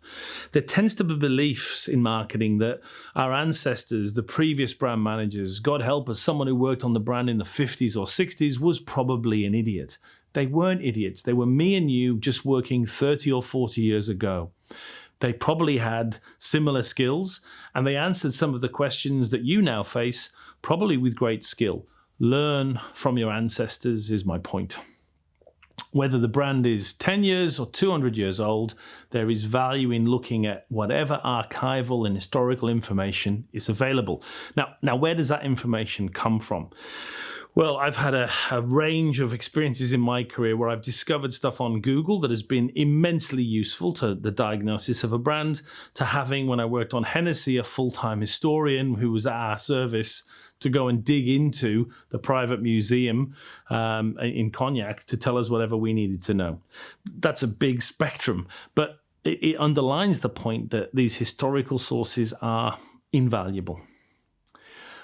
There tends to be beliefs in marketing that our ancestors, the previous brand managers, God help us, someone who worked on the brand in the 50s or 60s was probably an idiot. They weren't idiots. They were me and you just working 30 or 40 years ago. They probably had similar skills and they answered some of the questions that you now face, probably with great skill. Learn from your ancestors is my point. Whether the brand is 10 years or 200 years old, there is value in looking at whatever archival and historical information is available. Now, where does that information come from? Well, I've had a range of experiences in my career where I've discovered stuff on Google that has been immensely useful to the diagnosis of a brand, to having, when I worked on Hennessy, a full-time historian who was at our service to go and dig into the private museum in Cognac to tell us whatever we needed to know. That's a big spectrum, but it underlines the point that these historical sources are invaluable.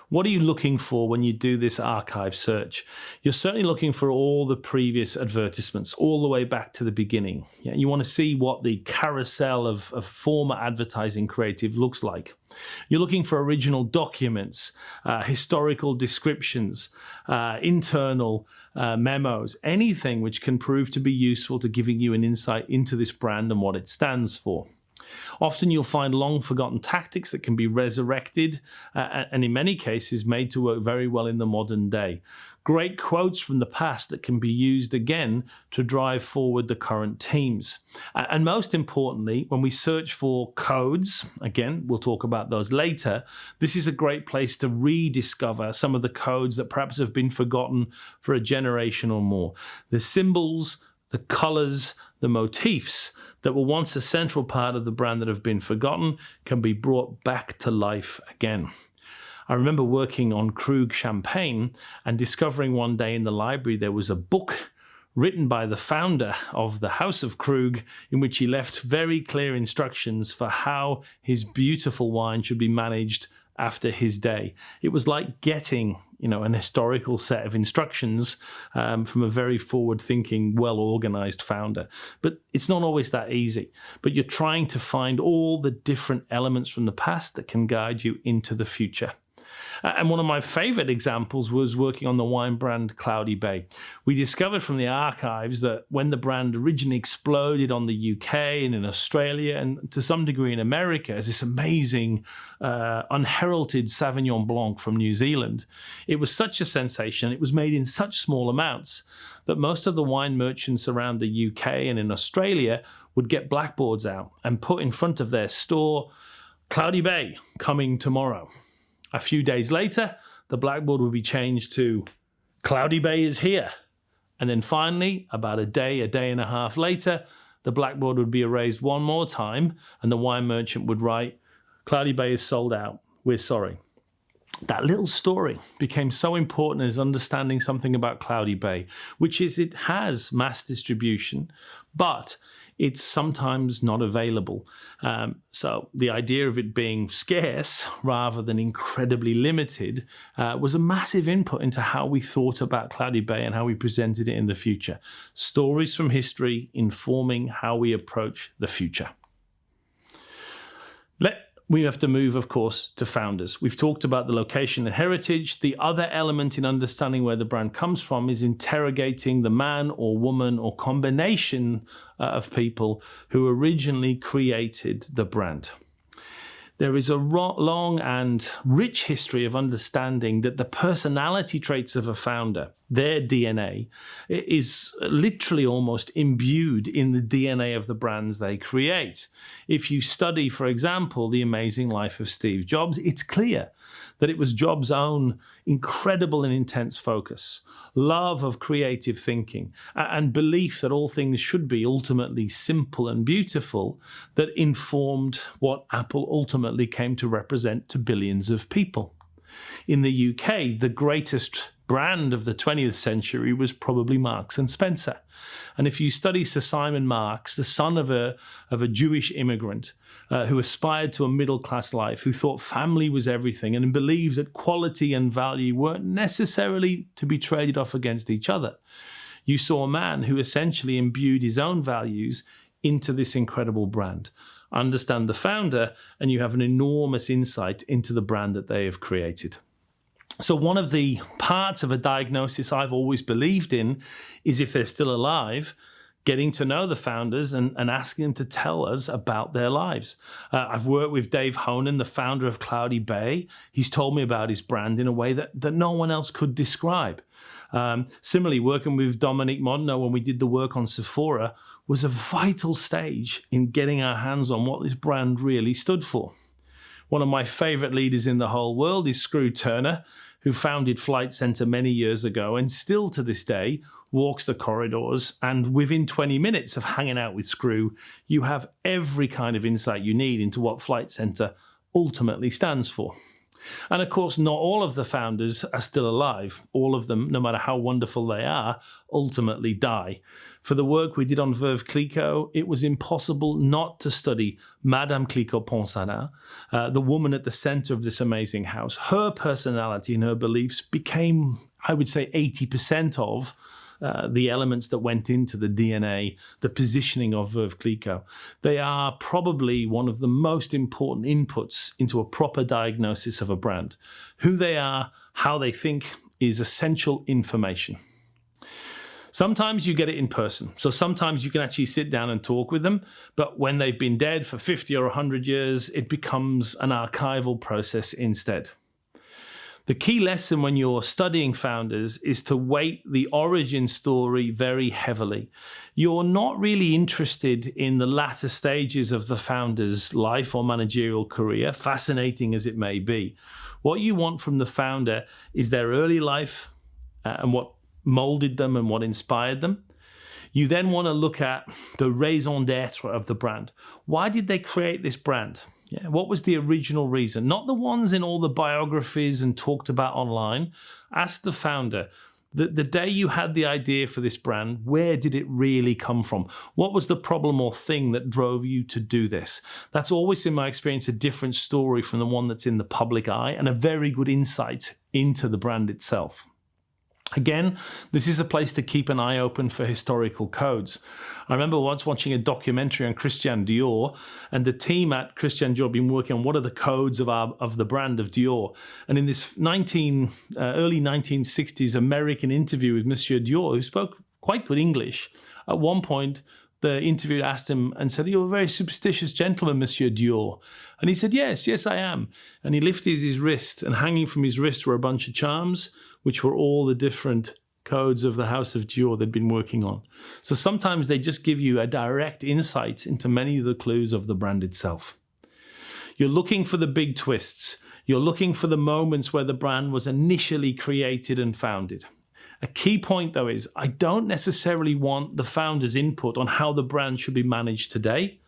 What are you looking for when you do this archive search? You're certainly looking for all the previous advertisements, all the way back to the beginning. Yeah, you want to see what the carousel of former advertising creative looks like. You're looking for original documents, historical descriptions, internal memos, anything which can prove to be useful to giving you an insight into this brand and what it stands for. Often you'll find long-forgotten tactics that can be resurrected and in many cases made to work very well in the modern day. Great quotes from the past that can be used again to drive forward the current teams. And most importantly, when we search for codes, again, we'll talk about those later, this is a great place to rediscover some of the codes that perhaps have been forgotten for a generation or more. The symbols, the colors, the motifs that were once a central part of the brand that have been forgotten can be brought back to life again. I remember working on Krug champagne and discovering one day in the library there was a book written by the founder of the House of Krug in which he left very clear instructions for how his beautiful wine should be managed after his day. It was like getting, an historical set of instructions from a very forward-thinking, well-organized founder. But it's not always that easy. But you're trying to find all the different elements from the past that can guide you into the future. And one of my favorite examples was working on the wine brand Cloudy Bay. We discovered from the archives that when the brand originally exploded on the UK and in Australia and to some degree in America as this amazing unheralded Sauvignon Blanc from New Zealand, it was such a sensation, it was made in such small amounts that most of the wine merchants around the UK and in Australia would get blackboards out and put in front of their store, Cloudy Bay, coming tomorrow. A few days later, the blackboard would be changed to Cloudy Bay is here. And then finally, about a day and a half later, the blackboard would be erased one more time and the wine merchant would write, Cloudy Bay is sold out. We're sorry. That little story became so important as understanding something about Cloudy Bay, which is it has mass distribution, but it's sometimes not available. So the idea of it being scarce rather than incredibly limited was a massive input into how we thought about Cloudy Bay and how we presented it in the future. Stories from history informing how we approach the future. We have to move, of course, to founders. We've talked about the location and heritage. The other element in understanding where the brand comes from is interrogating the man or woman or combination of people who originally created the brand. There is a long and rich history of understanding that the personality traits of a founder, their DNA, is literally almost imbued in the DNA of the brands they create. If you study, for example, The Amazing Life of Steve Jobs, it's clear that it was Jobs' own incredible and intense focus, love of creative thinking, and belief that all things should be ultimately simple and beautiful that informed what Apple ultimately came to represent to billions of people. In the UK, the greatest brand of the 20th century was probably Marks and Spencer. And if you study Sir Simon Marks, the son of a Jewish immigrant who aspired to a middle-class life, who thought family was everything and believed that quality and value weren't necessarily to be traded off against each other, you saw a man who essentially imbued his own values into this incredible brand. Understand the founder, and you have an enormous insight into the brand that they have created. So one of the parts of a diagnosis I've always believed in is, if they're still alive, getting to know the founders and asking them to tell us about their lives. I've worked with Dave Honan, the founder of Cloudy Bay. He's told me about his brand in a way that no one else could describe. Similarly, working with Dominique Modno when we did the work on Sephora was a vital stage in getting our hands on what this brand really stood for. One of my favorite leaders in the whole world is Screw Turner, who founded Flight Centre many years ago and still to this day walks the corridors, and within 20 minutes of hanging out with Screw, you have every kind of insight you need into what Flight Centre ultimately stands for. And of course, not all of the founders are still alive. All of them, no matter how wonderful they are, ultimately die. For the work we did on Veuve Clicquot, it was impossible not to study Madame Clicquot-Ponsardin, the woman at the center of this amazing house. Her personality and her beliefs became, I would say, 80% of the elements that went into the DNA, the positioning of Veuve Clicquot. They are probably one of the most important inputs into a proper diagnosis of a brand. Who they are, how they think is essential information. Sometimes you get it in person. So sometimes you can actually sit down and talk with them. But when they've been dead for 50 or 100 years, it becomes an archival process instead. The key lesson when you're studying founders is to weight the origin story very heavily. You're not really interested in the latter stages of the founder's life or managerial career, fascinating as it may be. What you want from the founder is their early life and what molded them and what inspired them. You then want to look at the raison d'etre of the brand. Why did they create this brand? Yeah, what was the original reason? Not the ones in all the biographies and talked about online. Ask the founder, the day you had the idea for this brand, where did it really come from? What was the problem or thing that drove you to do this? That's always, in my experience, a different story from the one that's in the public eye and a very good insight into the brand itself. Again, this is a place to keep an eye open for historical codes. I remember once watching a documentary on Christian Dior, and the team at Christian Dior had been working on what are the codes of the brand of Dior. And in this early 1960s American interview with Monsieur Dior, who spoke quite good English, at one point the interviewer asked him and said, "You're a very superstitious gentleman, Monsieur Dior." And he said, yes, I am. And he lifted his wrist, and hanging from his wrist were a bunch of charms, which were all the different codes of the House of Dior they'd been working on. So sometimes they just give you a direct insight into many of the clues of the brand itself. You're looking for the big twists. You're looking for the moments where the brand was initially created and founded. A key point, though, is I don't necessarily want the founder's input on how the brand should be managed today.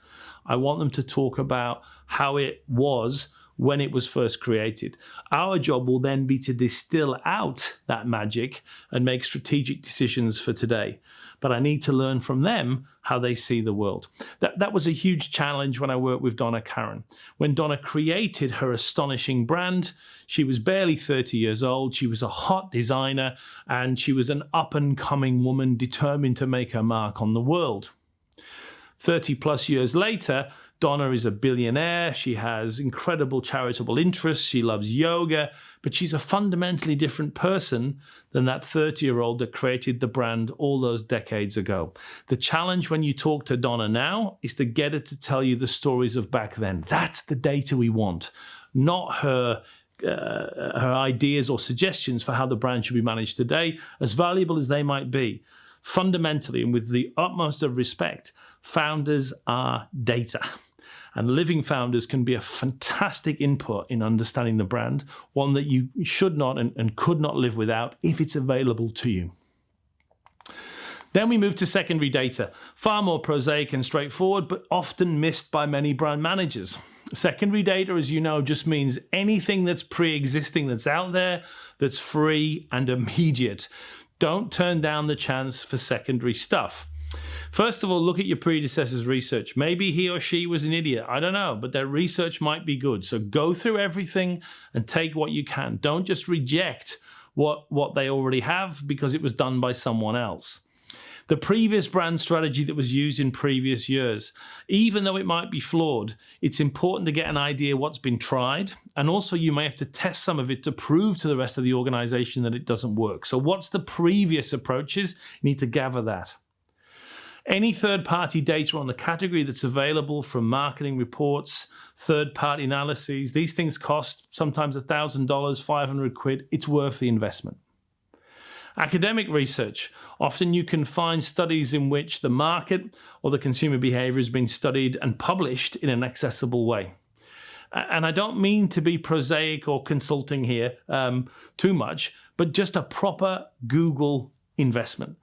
I want them to talk about how it was when it was first created. Our job will then be to distill out that magic and make strategic decisions for today. But I need to learn from them how they see the world. That was a huge challenge when I worked with Donna Karan. When Donna created her astonishing brand, she was barely 30 years old. She was a hot designer, and she was an up-and-coming woman determined to make her mark on the world. 30 plus years later, Donna is a billionaire. She has incredible charitable interests. She loves yoga, but she's a fundamentally different person than that 30-year-old that created the brand all those decades ago. The challenge when you talk to Donna now is to get her to tell you the stories of back then. That's the data we want, not her ideas or suggestions for how the brand should be managed today, as valuable as they might be. Fundamentally, and with the utmost of respect, founders are data. And living founders can be a fantastic input in understanding the brand, one that you should not and could not live without if it's available to you. Then we move to secondary data, far more prosaic and straightforward, but often missed by many brand managers. Secondary data, as you know, just means anything that's pre-existing, that's out there, that's free and immediate. Don't turn down the chance for secondary stuff. First of all, look at your predecessor's research. Maybe he or she was an idiot. I don't know, but their research might be good. So go through everything and take what you can. Don't just reject what they already have because it was done by someone else. The previous brand strategy that was used in previous years, even though it might be flawed, it's important to get an idea what's been tried. And also you may have to test some of it to prove to the rest of the organization that it doesn't work. So what's the previous approaches? You need to gather that. Any third-party data on the category that's available from marketing reports, third-party analyses, these things cost sometimes $1,000, 500 quid. It's worth the investment. Academic research. Often you can find studies in which the market or the consumer behavior has been studied and published in an accessible way. And I don't mean to be prosaic or consulting here too much, but just a proper Google investment.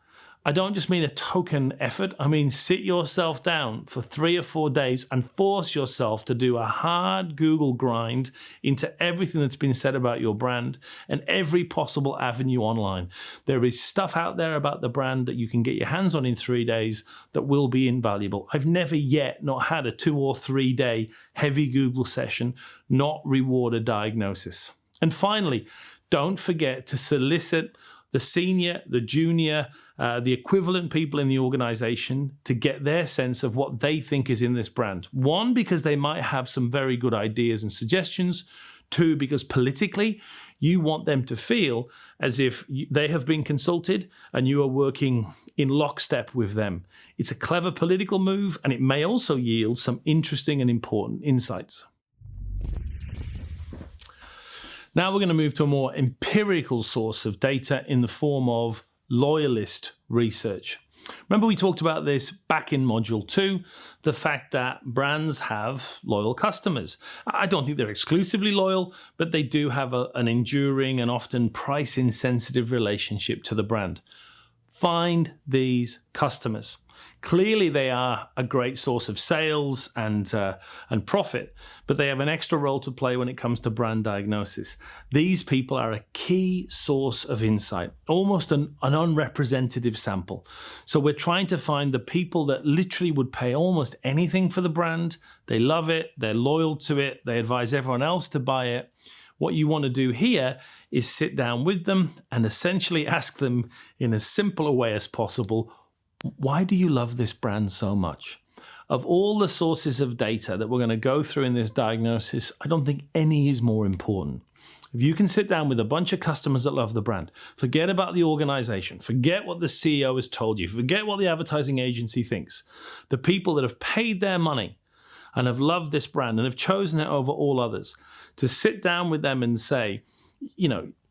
I don't just mean a token effort. I mean, sit yourself down for 3 or 4 days and force yourself to do a hard Google grind into everything that's been said about your brand and every possible avenue online. There is stuff out there about the brand that you can get your hands on in 3 days that will be invaluable. I've never yet not had a 2 or 3 day heavy Google session not reward a diagnosis. And finally, don't forget to solicit the senior, the junior, the equivalent people in the organization to get their sense of what they think is in this brand. 1, because they might have some very good ideas and suggestions. 2, because politically, you want them to feel as if they have been consulted and you are working in lockstep with them. It's a clever political move, and it may also yield some interesting and important insights. Now we're going to move to a more empirical source of data in the form of loyalist research. Remember, we talked about this back in Module 2, the fact that brands have loyal customers. I don't think they're exclusively loyal, but they do have an enduring and often price-insensitive relationship to the brand. Find these customers. Clearly, they are a great source of sales and profit, but they have an extra role to play when it comes to brand diagnosis. These people are a key source of insight, almost an unrepresentative sample. So we're trying to find the people that literally would pay almost anything for the brand. They love it, they're loyal to it, they advise everyone else to buy it. What you want to do here is sit down with them and essentially ask them in as simple a way as possible, why do you love this brand so much? Of all the sources of data that we're going to go through in this diagnosis, I don't think any is more important. If you can sit down with a bunch of customers that love the brand, forget about the organization, forget what the CEO has told you, forget what the advertising agency thinks. The people that have paid their money and have loved this brand and have chosen it over all others, to sit down with them and say,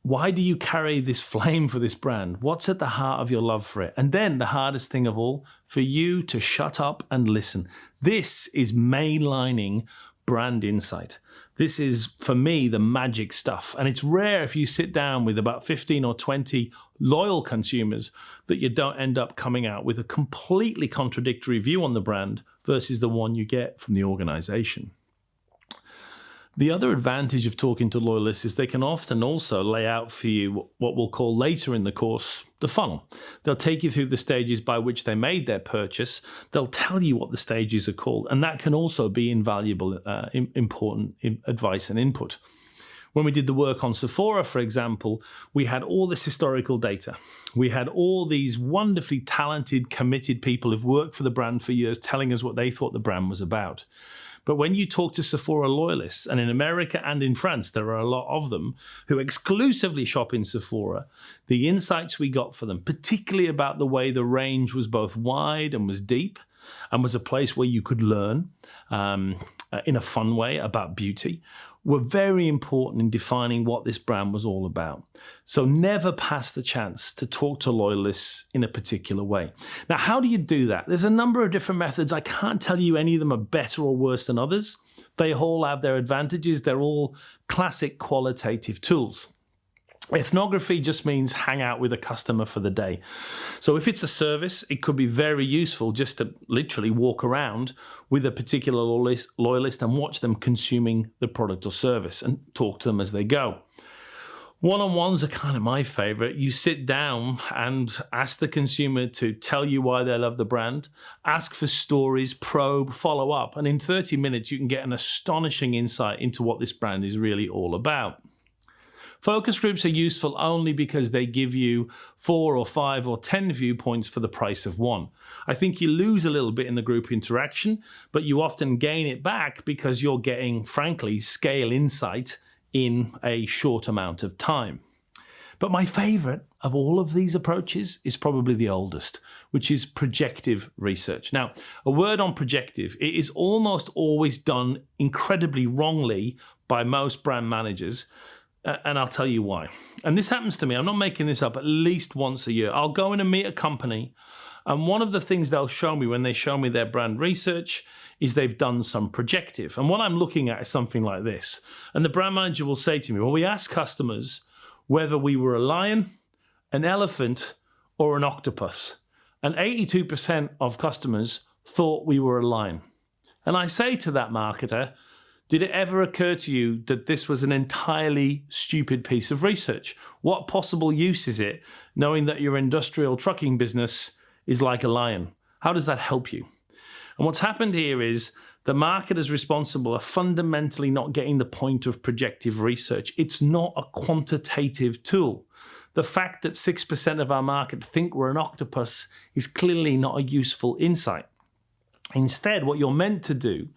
why do you carry this flame for this brand? What's at the heart of your love for it? And then the hardest thing of all, for you to shut up and listen. This is mainlining brand insight. This is, for me, the magic stuff. And it's rare if you sit down with about 15 or 20 loyal consumers that you don't end up coming out with a completely contradictory view on the brand versus the one you get from the organization. The other advantage of talking to loyalists is they can often also lay out for you what we'll call later in the course the funnel. They'll take you through the stages by which they made their purchase. They'll tell you what the stages are called, and that can also be invaluable, important advice and input. When we did the work on Sephora, for example, we had all this historical data. We had all these wonderfully talented, committed people who've worked for the brand for years telling us what they thought the brand was about. But when you talk to Sephora loyalists, and in America and in France, there are a lot of them who exclusively shop in Sephora, the insights we got for them, particularly about the way the range was both wide and was deep, and was a place where you could learn in a fun way about beauty, were very important in defining what this brand was all about. So never pass the chance to talk to loyalists in a particular way. Now, how do you do that? There's a number of different methods. I can't tell you any of them are better or worse than others. They all have their advantages. They're all classic qualitative tools. Ethnography just means hang out with a customer for the day. So if it's a service, it could be very useful just to literally walk around with a particular loyalist and watch them consuming the product or service and talk to them as they go. One-on-ones are kind of my favorite. You sit down and ask the consumer to tell you why they love the brand, ask for stories, probe, follow up, and in 30 minutes you can get an astonishing insight into what this brand is really all about. Focus groups are useful only because they give you 4 or 5 or 10 viewpoints for the price of one. I think you lose a little bit in the group interaction, but you often gain it back because you're getting, frankly, scale insight in a short amount of time. But my favorite of all of these approaches is probably the oldest, which is projective research. Now, a word on projective, it is almost always done incredibly wrongly by most brand managers. And I'll tell you why. And this happens to me. I'm not making this up, at least once a year. I'll go in and meet a company, and one of the things they'll show me when they show me their brand research is they've done some projective. And what I'm looking at is something like this. And the brand manager will say to me, well, we asked customers whether we were a lion, an elephant, or an octopus. And 82% of customers thought we were a lion. And I say to that marketer, did it ever occur to you that this was an entirely stupid piece of research? What possible use is it knowing that your industrial trucking business is like a lion? How does that help you? And what's happened here is the marketers responsible are fundamentally not getting the point of projective research. It's not a quantitative tool. The fact that 6% of our market think we're an octopus is clearly not a useful insight. Instead, what you're meant to do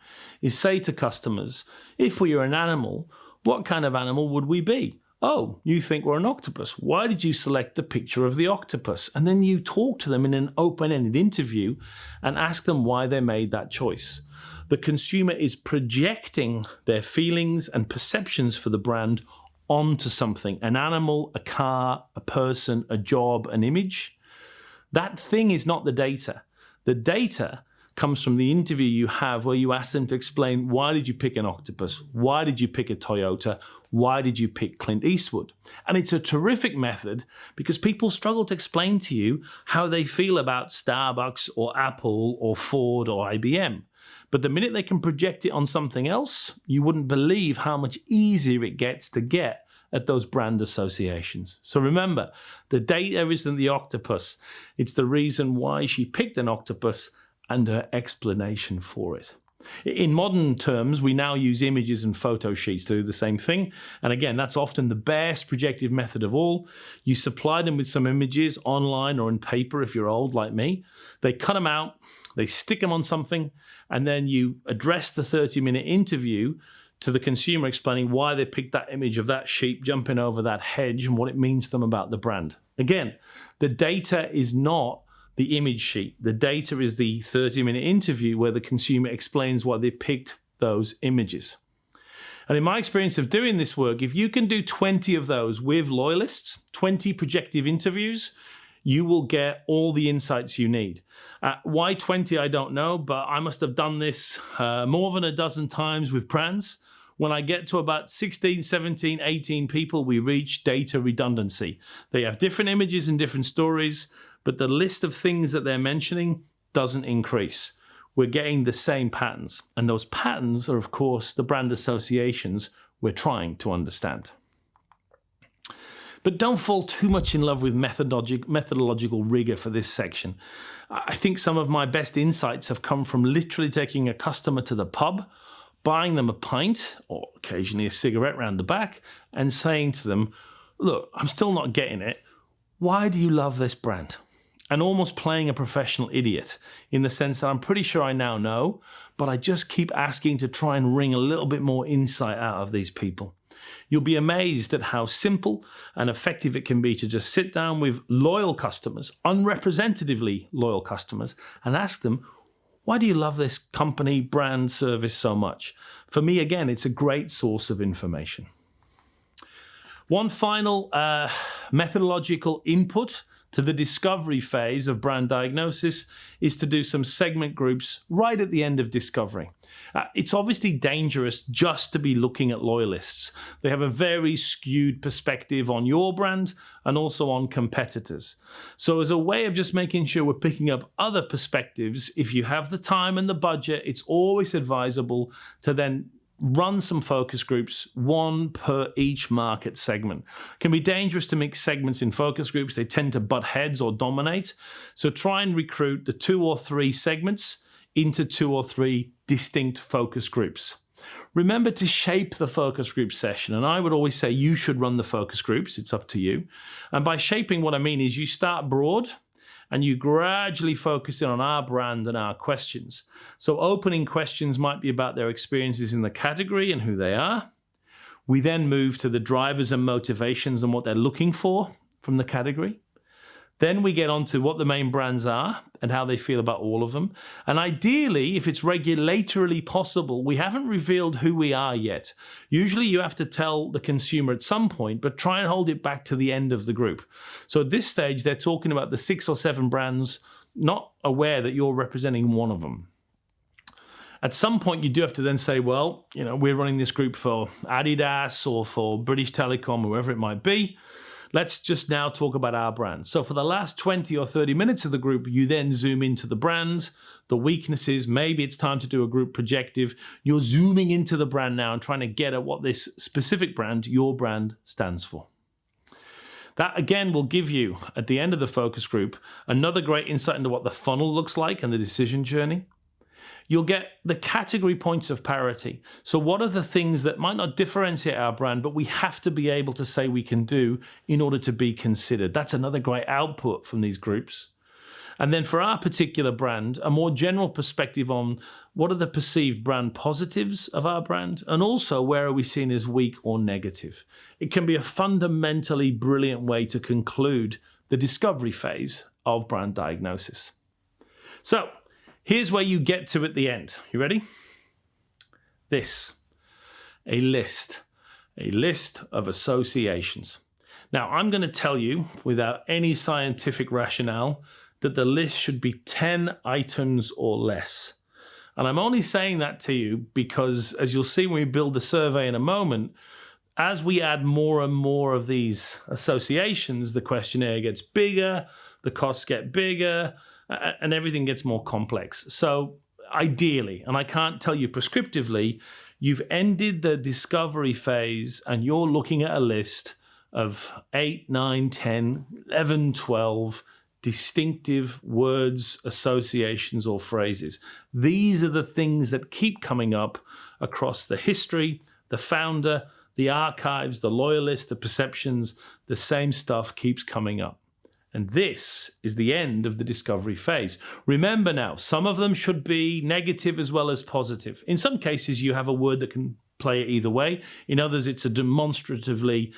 is say to customers, if we were an animal, what kind of animal would we be? Oh, you think we're an octopus. Why did you select the picture of the octopus? And then you talk to them in an open-ended interview and ask them why they made that choice. The consumer is projecting their feelings and perceptions for the brand onto something, an animal, a car, a person, a job, an image. That thing is not the data. The data comes from the interview you have where you ask them to explain, why did you pick an octopus? Why did you pick a Toyota? Why did you pick Clint Eastwood? And it's a terrific method because people struggle to explain to you how they feel about Starbucks or Apple or Ford or IBM. But the minute they can project it on something else, you wouldn't believe how much easier it gets to get at those brand associations. So remember, the data isn't the octopus. It's the reason why she picked an octopus and her explanation for it. In modern terms, we now use images and photo sheets to do the same thing. And again, that's often the best projective method of all. You supply them with some images online or in paper if you're old like me. They cut them out, they stick them on something, and then you address the 30-minute interview to the consumer explaining why they picked that image of that sheep jumping over that hedge and what it means to them about the brand. Again, the data is not the image sheet. The data is the 30-minute interview where the consumer explains why they picked those images. And in my experience of doing this work, if you can do 20 of those with loyalists, 20 projective interviews, you will get all the insights you need. Why 20, I don't know, but I must have done this more than a dozen times with brands. When I get to about 16, 17, 18 people, we reach data redundancy. They have different images and different stories, but the list of things that they're mentioning doesn't increase. We're getting the same patterns. And those patterns are, of course, the brand associations we're trying to understand. But don't fall too much in love with methodological rigor for this section. I think some of my best insights have come from literally taking a customer to the pub, buying them a pint, or occasionally a cigarette round the back, and saying to them, look, I'm still not getting it. Why do you love this brand? And almost playing a professional idiot in the sense that I'm pretty sure I now know, but I just keep asking to try and wring a little bit more insight out of these people. You'll be amazed at how simple and effective it can be to just sit down with loyal customers, unrepresentatively loyal customers, and ask them, why do you love this company, brand, service so much? For me, again, it's a great source of information. One final methodological input to the discovery phase of brand diagnosis is to do some segment groups right at the end of discovery. It's obviously dangerous just to be looking at loyalists. They have a very skewed perspective on your brand and also on competitors. So as a way of just making sure we're picking up other perspectives, if you have the time and the budget, it's always advisable to then run some focus groups, one per each market segment. It can be dangerous to mix segments in focus groups. They tend to butt heads or dominate. So try and recruit the 2 or 3 segments into 2 or 3 distinct focus groups. Remember to shape the focus group session. And I would always say you should run the focus groups. It's up to you. And by shaping, what I mean is you start broad and you gradually focus in on our brand and our questions. So opening questions might be about their experiences in the category and who they are. We then move to the drivers and motivations and what they're looking for from the category. Then we get on to what the main brands are and how they feel about all of them. And ideally, if it's regulatorily possible, we haven't revealed who we are yet. Usually you have to tell the consumer at some point, but try and hold it back to the end of the group. So at this stage, they're talking about the 6 or 7 brands, not aware that you're representing one of them. At some point, you do have to then say, well, we're running this group for Adidas or for British Telecom, whoever it might be. let's just now talk about our brand. So for the last 20 or 30 minutes of the group, you then zoom into the brand, the weaknesses, maybe it's time to do a group projective. You're zooming into the brand now and trying to get at what this specific brand, your brand, stands for. That again will give you, at the end of the focus group, another great insight into what the funnel looks like and the decision journey. You'll get the category points of parity. So what are the things that might not differentiate our brand, but we have to be able to say we can do in order to be considered? That's another great output from these groups. And then for our particular brand, a more general perspective on what are the perceived brand positives of our brand, and also where are we seen as weak or negative. It can be a fundamentally brilliant way to conclude the discovery phase of brand diagnosis. So here's where you get to at the end. You ready? This, a list of associations. Now, I'm going to tell you, without any scientific rationale, that the list should be 10 items or less. And I'm only saying that to you because, as you'll see when we build the survey in a moment, as we add more and more of these associations, the questionnaire gets bigger, the costs get bigger, and everything gets more complex. So ideally, and I can't tell you prescriptively, you've ended the discovery phase and you're looking at a list of 8, 9, 10, 11, 12 distinctive words, associations, or phrases. These are the things that keep coming up across the history, the founder, the archives, the loyalists, the perceptions. The same stuff keeps coming up. And this is the end of the discovery phase. Remember now, some of them should be negative as well as positive. In some cases, you have a word that can play it either way. In others, it's a demonstratively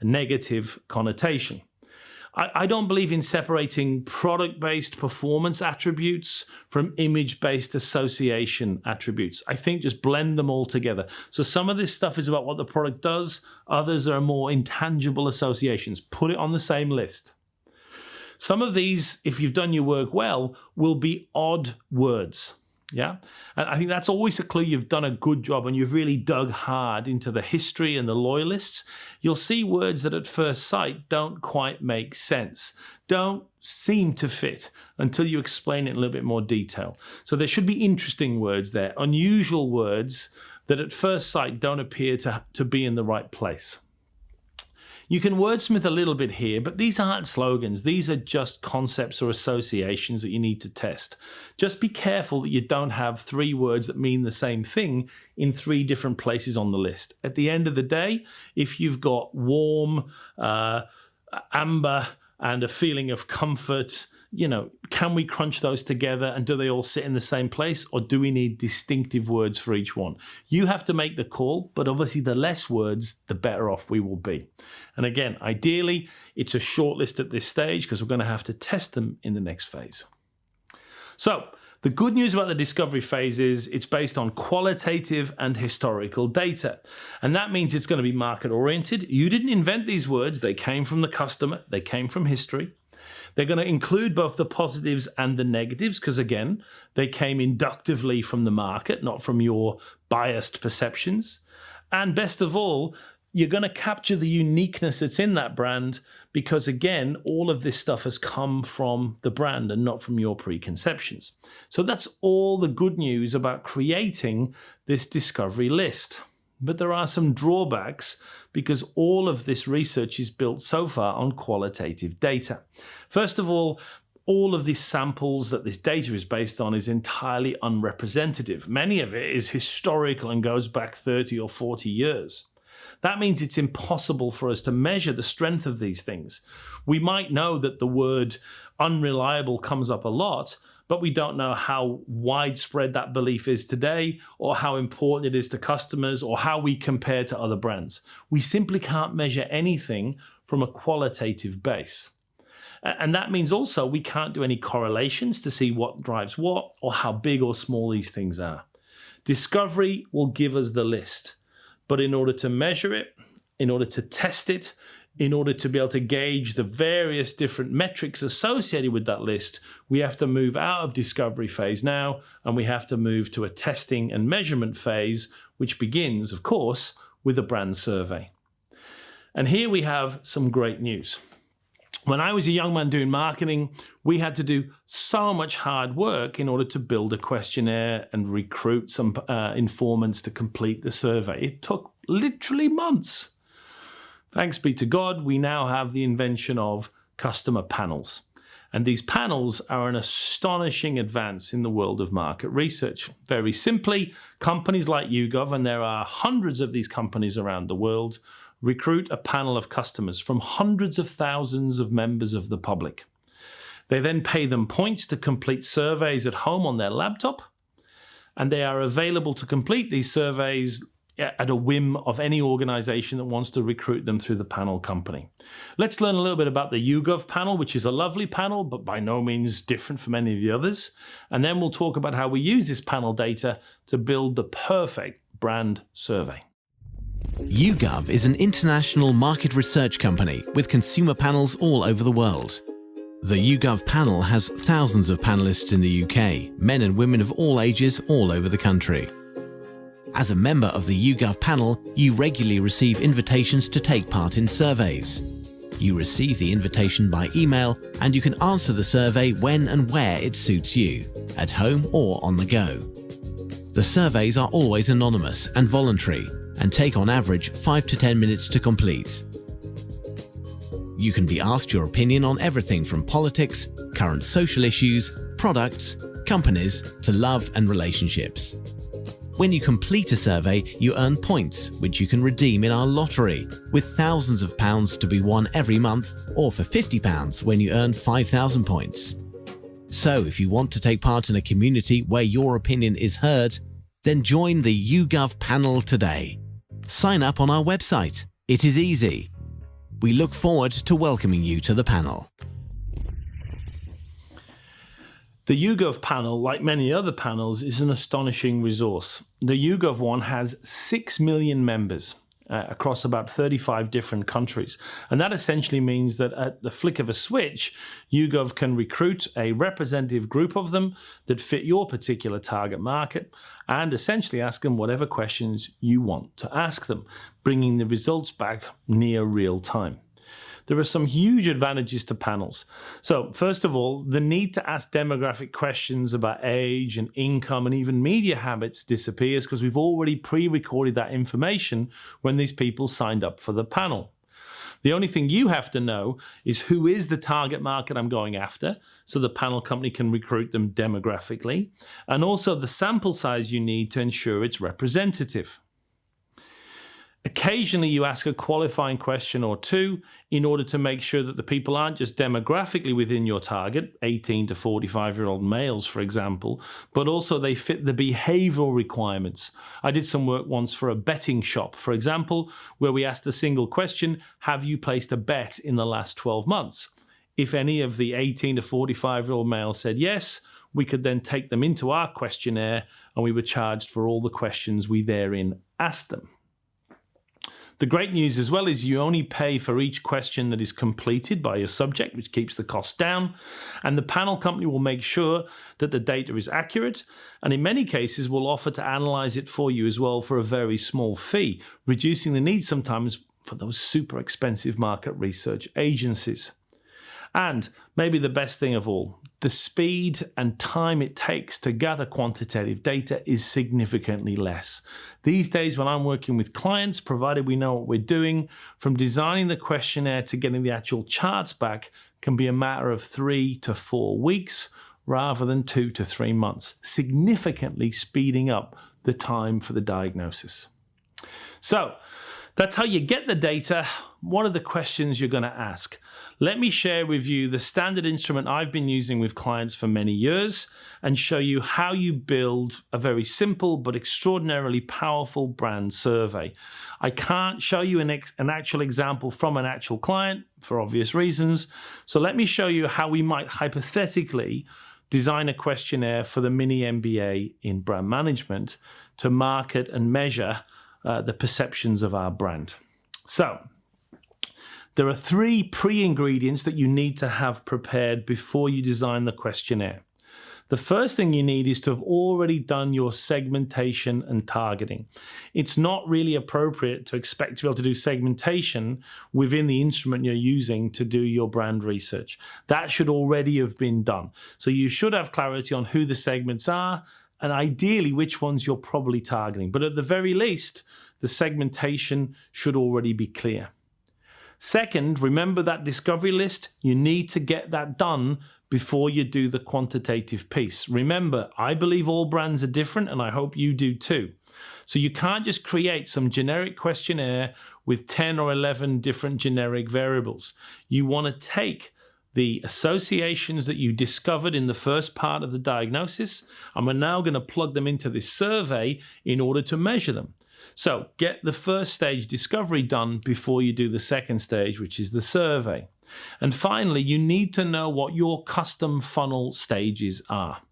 negative connotation. I don't believe in separating product-based performance attributes from image-based association attributes. I think just blend them all together. So some of this stuff is about what the product does. Others are more intangible associations. Put it on the same list. Some of these, if you've done your work well, will be odd words. Yeah, and I think that's always a clue you've done a good job and you've really dug hard into the history and the loyalists. You'll see words that at first sight don't quite make sense, don't seem to fit until you explain it in a little bit more detail. So there should be interesting words there, unusual words that at first sight don't appear to be in the right place. You can wordsmith a little bit here, but these aren't slogans. These are just concepts or associations that you need to test. Just be careful that you don't have 3 words that mean the same thing in 3 different places on the list. At the end of the day, if you've got warm, amber, and a feeling of comfort, can we crunch those together and do they all sit in the same place, or do we need distinctive words for each one? You have to make the call, but obviously the less words, the better off we will be. And again, ideally, it's a short list at this stage because we're going to have to test them in the next phase. So the good news about the discovery phase is it's based on qualitative and historical data. And that means it's going to be market oriented. You didn't invent these words. They came from the customer. They came from history. They're going to include both the positives and the negatives because, again, they came inductively from the market, not from your biased perceptions. And best of all, you're going to capture the uniqueness that's in that brand because, again, all of this stuff has come from the brand and not from your preconceptions. So that's all the good news about creating this discovery list. But there are some drawbacks because all of this research is built so far on qualitative data. First of all of these samples that this data is based on is entirely unrepresentative. Many of it is historical and goes back 30 or 40 years. That means it's impossible for us to measure the strength of these things. We might know that the word unreliable comes up a lot, but we don't know how widespread that belief is today or how important it is to customers or how we compare to other brands. We simply can't measure anything from a qualitative base. And that means also we can't do any correlations to see what drives what or how big or small these things are. Discovery will give us the list, but in order to measure it, in order to test it, in order to be able to gauge the various different metrics associated with that list, we have to move out of discovery phase now, and we have to move to a testing and measurement phase, which begins, of course, with a brand survey. And here we have some great news. When I was a young man doing marketing, we had to do so much hard work in order to build a questionnaire and recruit some informants to complete the survey. It took literally months. Thanks be to God, we now have the invention of customer panels. And these panels are an astonishing advance in the world of market research. Very simply, companies like YouGov, and there are hundreds of these companies around the world, recruit a panel of customers from hundreds of thousands of members of the public. They then pay them points to complete surveys at home on their laptop, and they are available to complete these surveys at a whim of any organization that wants to recruit them through the panel company. Let's learn a little bit about the YouGov panel, which is a lovely panel, but by no means different from any of the others. And then we'll talk about how we use this panel data to build the perfect brand survey. YouGov is an international market research company with consumer panels all over the world. The YouGov panel has thousands of panelists in the UK, men and women of all ages all over the country. As a member of the YouGov panel, you regularly receive invitations to take part in surveys. You receive the invitation by email, and you can answer the survey when and where it suits you, at home or on the go. The surveys are always anonymous and voluntary, and take on average 5 to 10 minutes to complete. You can be asked your opinion on everything from politics, current social issues, products, companies, to love and relationships. When you complete a survey, you earn points, which you can redeem in our lottery, with thousands of pounds to be won every month, or for £50 when you earn 5,000 points. So if you want to take part in a community where your opinion is heard, then join the YouGov panel today. Sign up on our website. It is easy. We look forward to welcoming you to the panel. The YouGov panel, like many other panels, is an astonishing resource. The YouGov one has 6 million members across about 35 different countries. And that essentially means that at the flick of a switch, YouGov can recruit a representative group of them that fit your particular target market and essentially ask them whatever questions you want to ask them, bringing the results back near real time. There are some huge advantages to panels. So first of all, the need to ask demographic questions about age and income and even media habits disappears because we've already pre-recorded that information when these people signed up for the panel. The only thing you have to know is who is the target market I'm going after, so the panel company can recruit them demographically, and also the sample size you need to ensure it's representative. Occasionally, you ask a qualifying question or two in order to make sure that the people aren't just demographically within your target, 18 to 45-year-old males, for example, but also they fit the behavioral requirements. I did some work once for a betting shop, for example, where we asked a single question, have you placed a bet in the last 12 months? If any of the 18 to 45-year-old males said yes, we could then take them into our questionnaire and we were charged for all the questions we therein asked them. The great news as well is you only pay for each question that is completed by your subject, which keeps the cost down, and the panel company will make sure that the data is accurate, and in many cases will offer to analyze it for you as well for a very small fee, reducing the need sometimes for those super expensive market research agencies. And maybe the best thing of all, the speed and time it takes to gather quantitative data is significantly less. These days when I'm working with clients, provided we know what we're doing, from designing the questionnaire to getting the actual charts back can be a matter of 3 to 4 weeks rather than 2 to 3 months, significantly speeding up the time for the diagnosis. So that's how you get the data. What are the questions you're going to ask? Let me share with you the standard instrument I've been using with clients for many years and show you how you build a very simple but extraordinarily powerful brand survey. I can't show you an actual example from an actual client for obvious reasons, so let me show you how we might hypothetically design a questionnaire for the mini MBA in brand management to market and measure the perceptions of our brand. So, there are 3 pre-ingredients that you need to have prepared before you design the questionnaire. The first thing you need is to have already done your segmentation and targeting. It's not really appropriate to expect to be able to do segmentation within the instrument you're using to do your brand research. That should already have been done. So you should have clarity on who the segments are and ideally which ones you're probably targeting. But at the very least, the segmentation should already be clear. Second, remember that discovery list. You need to get that done before you do the quantitative piece. Remember, I believe all brands are different, and I hope you do too. So you can't just create some generic questionnaire with 10 or 11 different generic variables. You want to take the associations that you discovered in the first part of the diagnosis, and we're now going to plug them into this survey in order to measure them. So get the first stage discovery done before you do the second stage, which is the survey. And finally, you need to know what your custom funnel stages are.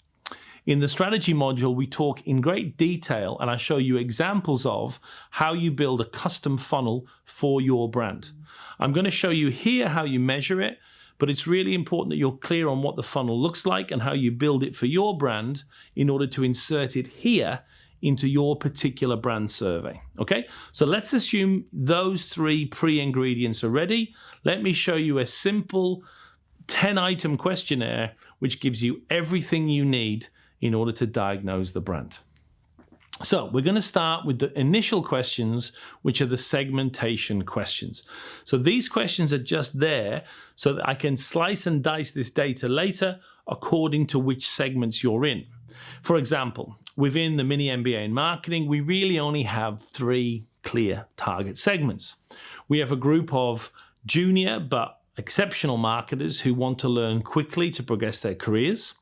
In the strategy module, we talk in great detail, and I show you examples of how you build a custom funnel for your brand. I'm going to show you here how you measure it, but it's really important that you're clear on what the funnel looks like and how you build it for your brand in order to insert it here into your particular brand survey. Okay, so let's assume those 3 pre-ingredients are ready. Let me show you a simple 10-item questionnaire which gives you everything you need in order to diagnose the brand. So we're going to start with the initial questions, which are the segmentation questions. So these questions are just there so that I can slice and dice this data later according to which segments you're in. For example, within the mini MBA in marketing, we really only have 3 clear target segments. We have a group of junior but exceptional marketers who want to learn quickly to progress their careers.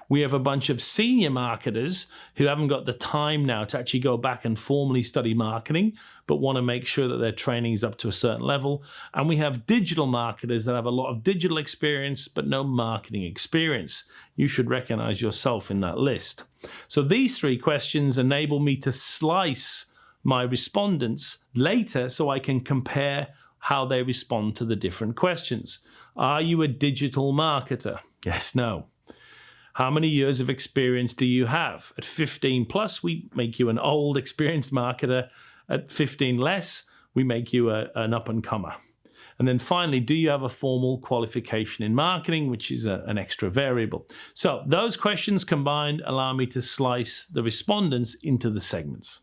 We have a bunch of senior marketers who haven't got the time now to actually go back and formally study marketing, but want to make sure that their training is up to a certain level. And we have digital marketers that have a lot of digital experience, but no marketing experience. You should recognize yourself in that list. So these 3 questions enable me to slice my respondents later so I can compare how they respond to the different questions. Are you a digital marketer? Yes, no. How many years of experience do you have? At 15 plus, we make you an old, experienced marketer. At 15 less, we make you an up-and-comer. And then finally, do you have a formal qualification in marketing, which is an extra variable? So those questions combined allow me to slice the respondents into the segments.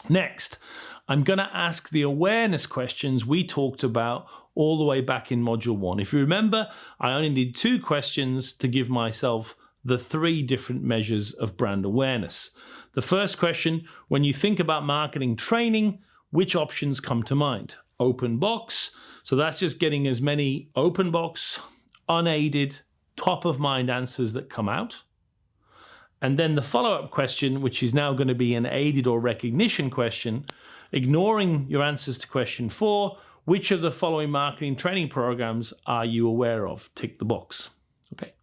Next, I'm going to ask the awareness questions we talked about all the way back in Module 1. If you remember, I only need 2 questions to give myself the 3 different measures of brand awareness. The first question, when you think about marketing training, which options come to mind? Open box, so that's just getting as many open box, unaided, top-of-mind answers that come out. And then the follow-up question, which is now going to be an aided or recognition question, ignoring your answers to question 4, which of the following marketing training programs are you aware of? Tick the box. Okay.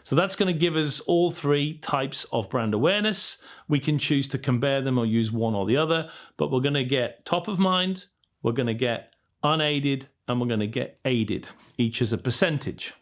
So that's going to give us all 3 types of brand awareness. We can choose to compare them or use one or the other, but we're going to get top of mind, we're going to get unaided, and we're going to get aided, each as a percentage.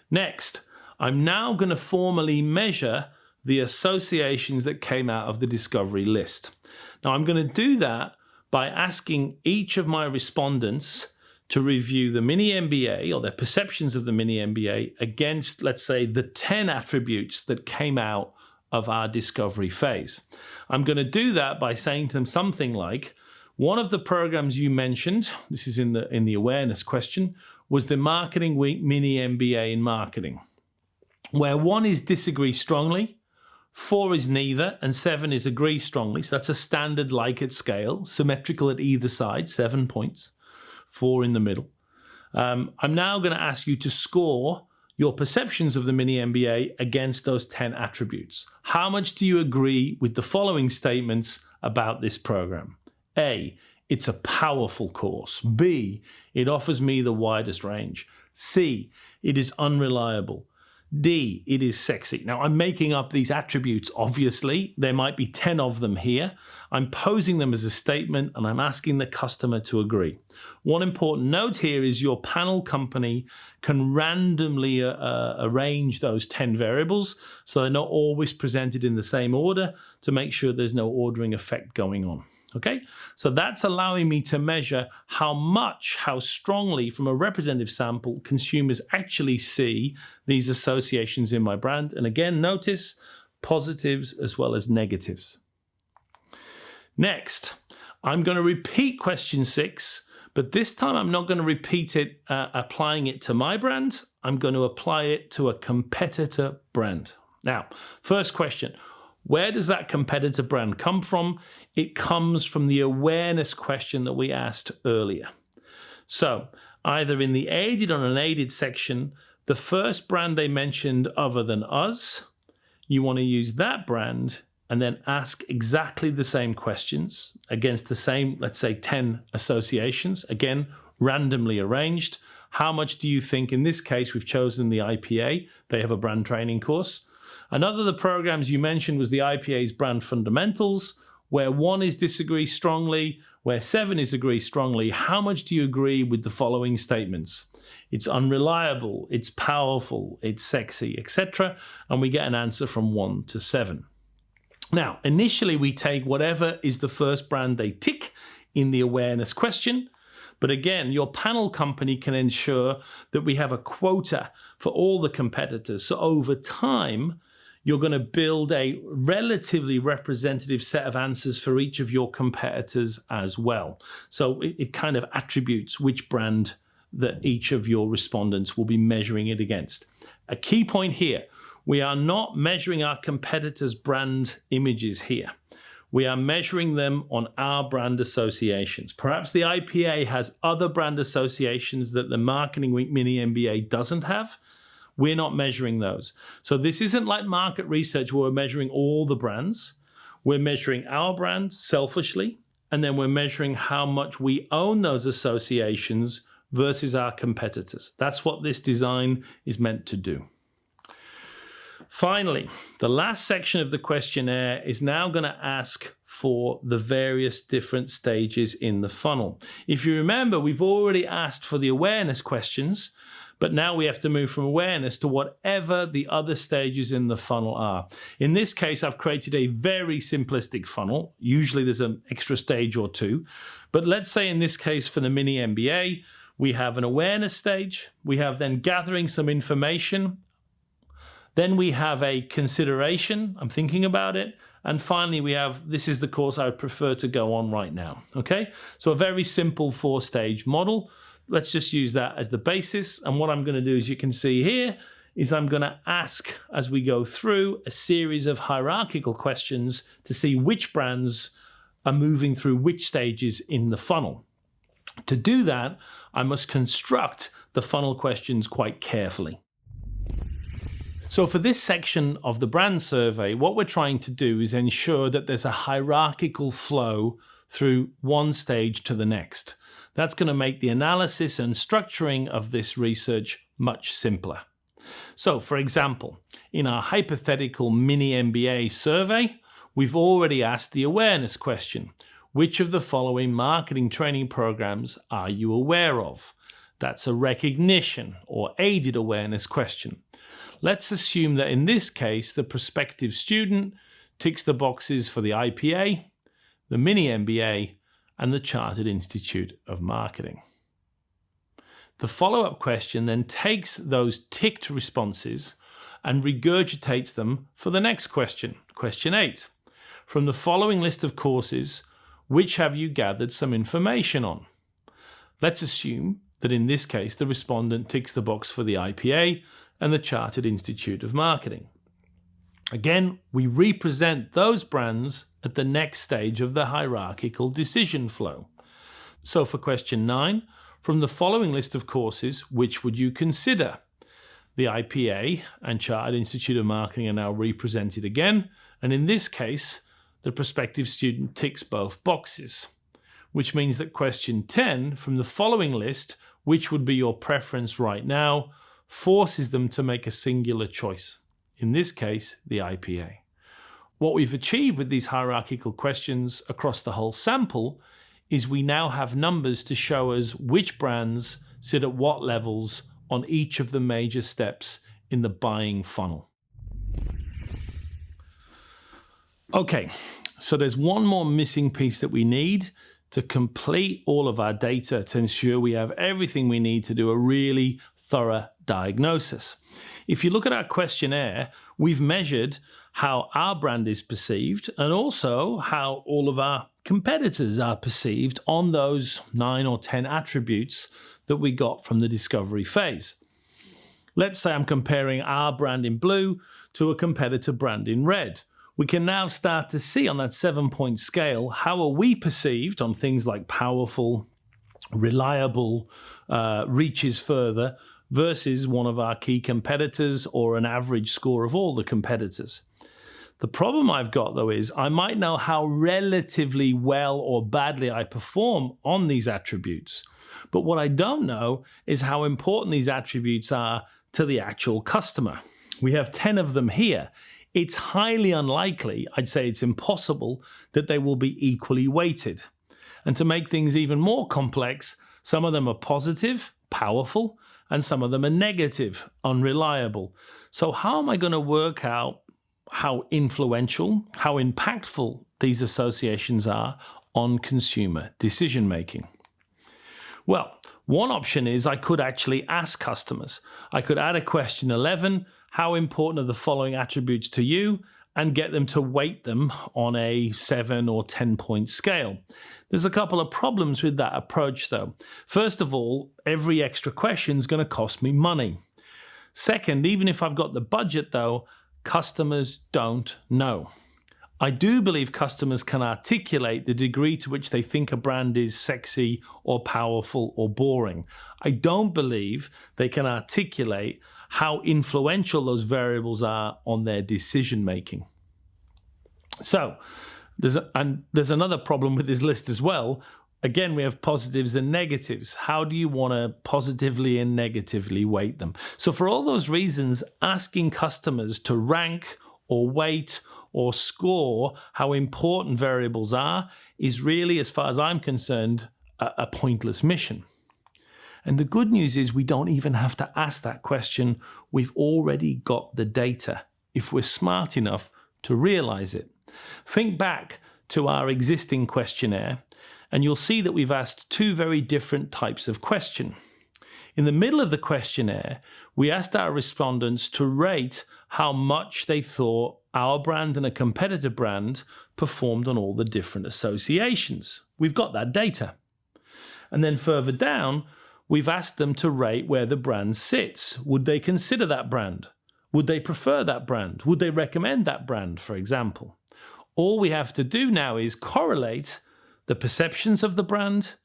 Next, I'm now going to formally measure the associations that came out of the discovery list. Now, I'm going to do that by asking each of my respondents to review the mini MBA or their perceptions of the mini MBA against, let's say, the 10 attributes that came out of our discovery phase. I'm going to do that by saying to them something like, one of the programs you mentioned, this is in the awareness question, was the Marketing Week mini MBA in marketing, where 1 is disagree strongly, 4 is neither, and 7 is agree strongly. So that's a standard Likert scale, symmetrical at either side, 7 points, 4 in the middle. I'm now going to ask you to score your perceptions of the mini MBA against those 10 attributes. How much do you agree with the following statements about this program? A, it's a powerful course. B, it offers me the widest range. C, it is unreliable. D, it is sexy. Now, I'm making up these attributes, obviously. There might be 10 of them here. I'm posing them as a statement, and I'm asking the customer to agree. One important note here is your panel company can randomly arrange those 10 variables, so they're not always presented in the same order to make sure there's no ordering effect going on. Okay, so that's allowing me to measure how strongly from a representative sample consumers actually see these associations in my brand. And again, notice positives as well as negatives. Next, I'm going to repeat question 6, but this time I'm not going to repeat it applying it to my brand. I'm going to apply it to a competitor brand. Now, first question. Where does that competitor brand come from? It comes from the awareness question that we asked earlier. So either in the aided or unaided section, the first brand they mentioned other than us, you want to use that brand and then ask exactly the same questions against the same, let's say 10 associations, again, randomly arranged. How much do you think, in this case, we've chosen the IPA, they have a brand training course. Another of the programs you mentioned was the IPA's Brand Fundamentals, where 1 is disagree strongly, where 7 is agree strongly. How much do you agree with the following statements? It's unreliable, it's powerful, it's sexy, etc. And we get an answer from 1 to 7. Now, initially we take whatever is the first brand they tick in the awareness question. But again, your panel company can ensure that we have a quota for all the competitors. So over time, you're going to build a relatively representative set of answers for each of your competitors as well. So it kind of attributes which brand that each of your respondents will be measuring it against. A key point here, we are not measuring our competitors' brand images here. We are measuring them on our brand associations. Perhaps the IPA has other brand associations that the Marketing Week Mini MBA doesn't have. We're not measuring those. So this isn't like market research where we're measuring all the brands. We're measuring our brand selfishly, and then we're measuring how much we own those associations versus our competitors. That's what this design is meant to do. Finally, the last section of the questionnaire is now going to ask for the various different stages in the funnel. If you remember, we've already asked for the awareness questions, but now we have to move from awareness to whatever the other stages in the funnel are. In this case, I've created a very simplistic funnel. Usually there's an extra stage or 2. But let's say in this case for the Mini MBA, we have an awareness stage. We have then gathering some information. Then we have a consideration. I'm thinking about it. And finally, we have, this is the course I would prefer to go on right now. Okay, so a very simple 4-stage model. Let's just use that as the basis. And what I'm going to do, as you can see here, is I'm going to ask, as we go through, a series of hierarchical questions to see which brands are moving through which stages in the funnel. To do that, I must construct the funnel questions quite carefully. So for this section of the brand survey, what we're trying to do is ensure that there's a hierarchical flow through one stage to the next. That's going to make the analysis and structuring of this research much simpler. So, for example, in our hypothetical Mini MBA survey, we've already asked the awareness question. Which of the following marketing training programs are you aware of? That's a recognition or aided awareness question. Let's assume that in this case, the prospective student ticks the boxes for the IPA, the Mini MBA, and the Chartered Institute of Marketing. The follow-up question then takes those ticked responses and regurgitates them for the next question, question 8. From the following list of courses, which have you gathered some information on? Let's assume that in this case, the respondent ticks the box for the IPA and the Chartered Institute of Marketing. Again, we represent those brands at the next stage of the hierarchical decision flow. So for question 9, from the following list of courses, which would you consider? The IPA and Chartered Institute of Marketing are now represented again, and in this case, the prospective student ticks both boxes, which means that question 10, from the following list, which would be your preference right now? forces them to make a singular choice, in this case, the IPA. What we've achieved with these hierarchical questions across the whole sample is we now have numbers to show us which brands sit at what levels on each of the major steps in the buying funnel. Okay, so there's one more missing piece that we need to complete all of our data to ensure we have everything we need to do a really thorough diagnosis. If you look at our questionnaire, we've measured how our brand is perceived and also how all of our competitors are perceived on those 9 or 10 attributes that we got from the discovery phase. Let's say I'm comparing our brand in blue to a competitor brand in red. We can now start to see on that 7-point scale, how are we perceived on things like powerful, reliable, reaches further, versus one of our key competitors or an average score of all the competitors. The problem I've got, though, is I might know how relatively well or badly I perform on these attributes. But what I don't know is how important these attributes are to the actual customer. We have 10 of them here. It's highly unlikely, I'd say it's impossible, that they will be equally weighted. And to make things even more complex, some of them are positive, powerful, and some of them are negative, unreliable. So how am I going to work out how influential, how impactful these associations are on consumer decision making? Well, one option is I could actually ask customers. I could add a question 11, how important are the following attributes to you, and get them to weight them on a 7 or 10-point scale. There's a couple of problems with that approach, though. First of all, every extra question is going to cost me money. Second, even if I've got the budget, though, customers don't know. I do believe customers can articulate the degree to which they think a brand is sexy or powerful or boring. I don't believe they can articulate how influential those variables are on their decision making. So there's another problem with this list as well. Again, we have positives and negatives. How do you want to positively and negatively weight them? So for all those reasons, asking customers to rank or weight or score how important variables are is really, as far as I'm concerned, a pointless mission. And the good news is we don't even have to ask that question. We've already got the data if we're smart enough to realize it. Think back to our existing questionnaire, and you'll see that we've asked 2 very different types of question. In the middle of the questionnaire, we asked our respondents to rate how much they thought our brand and a competitor brand performed on all the different associations. We've got that data. And then further down, we've asked them to rate where the brand sits. Would they consider that brand? Would they prefer that brand? Would they recommend that brand, for example? All we have to do now is correlate the perceptions of the brand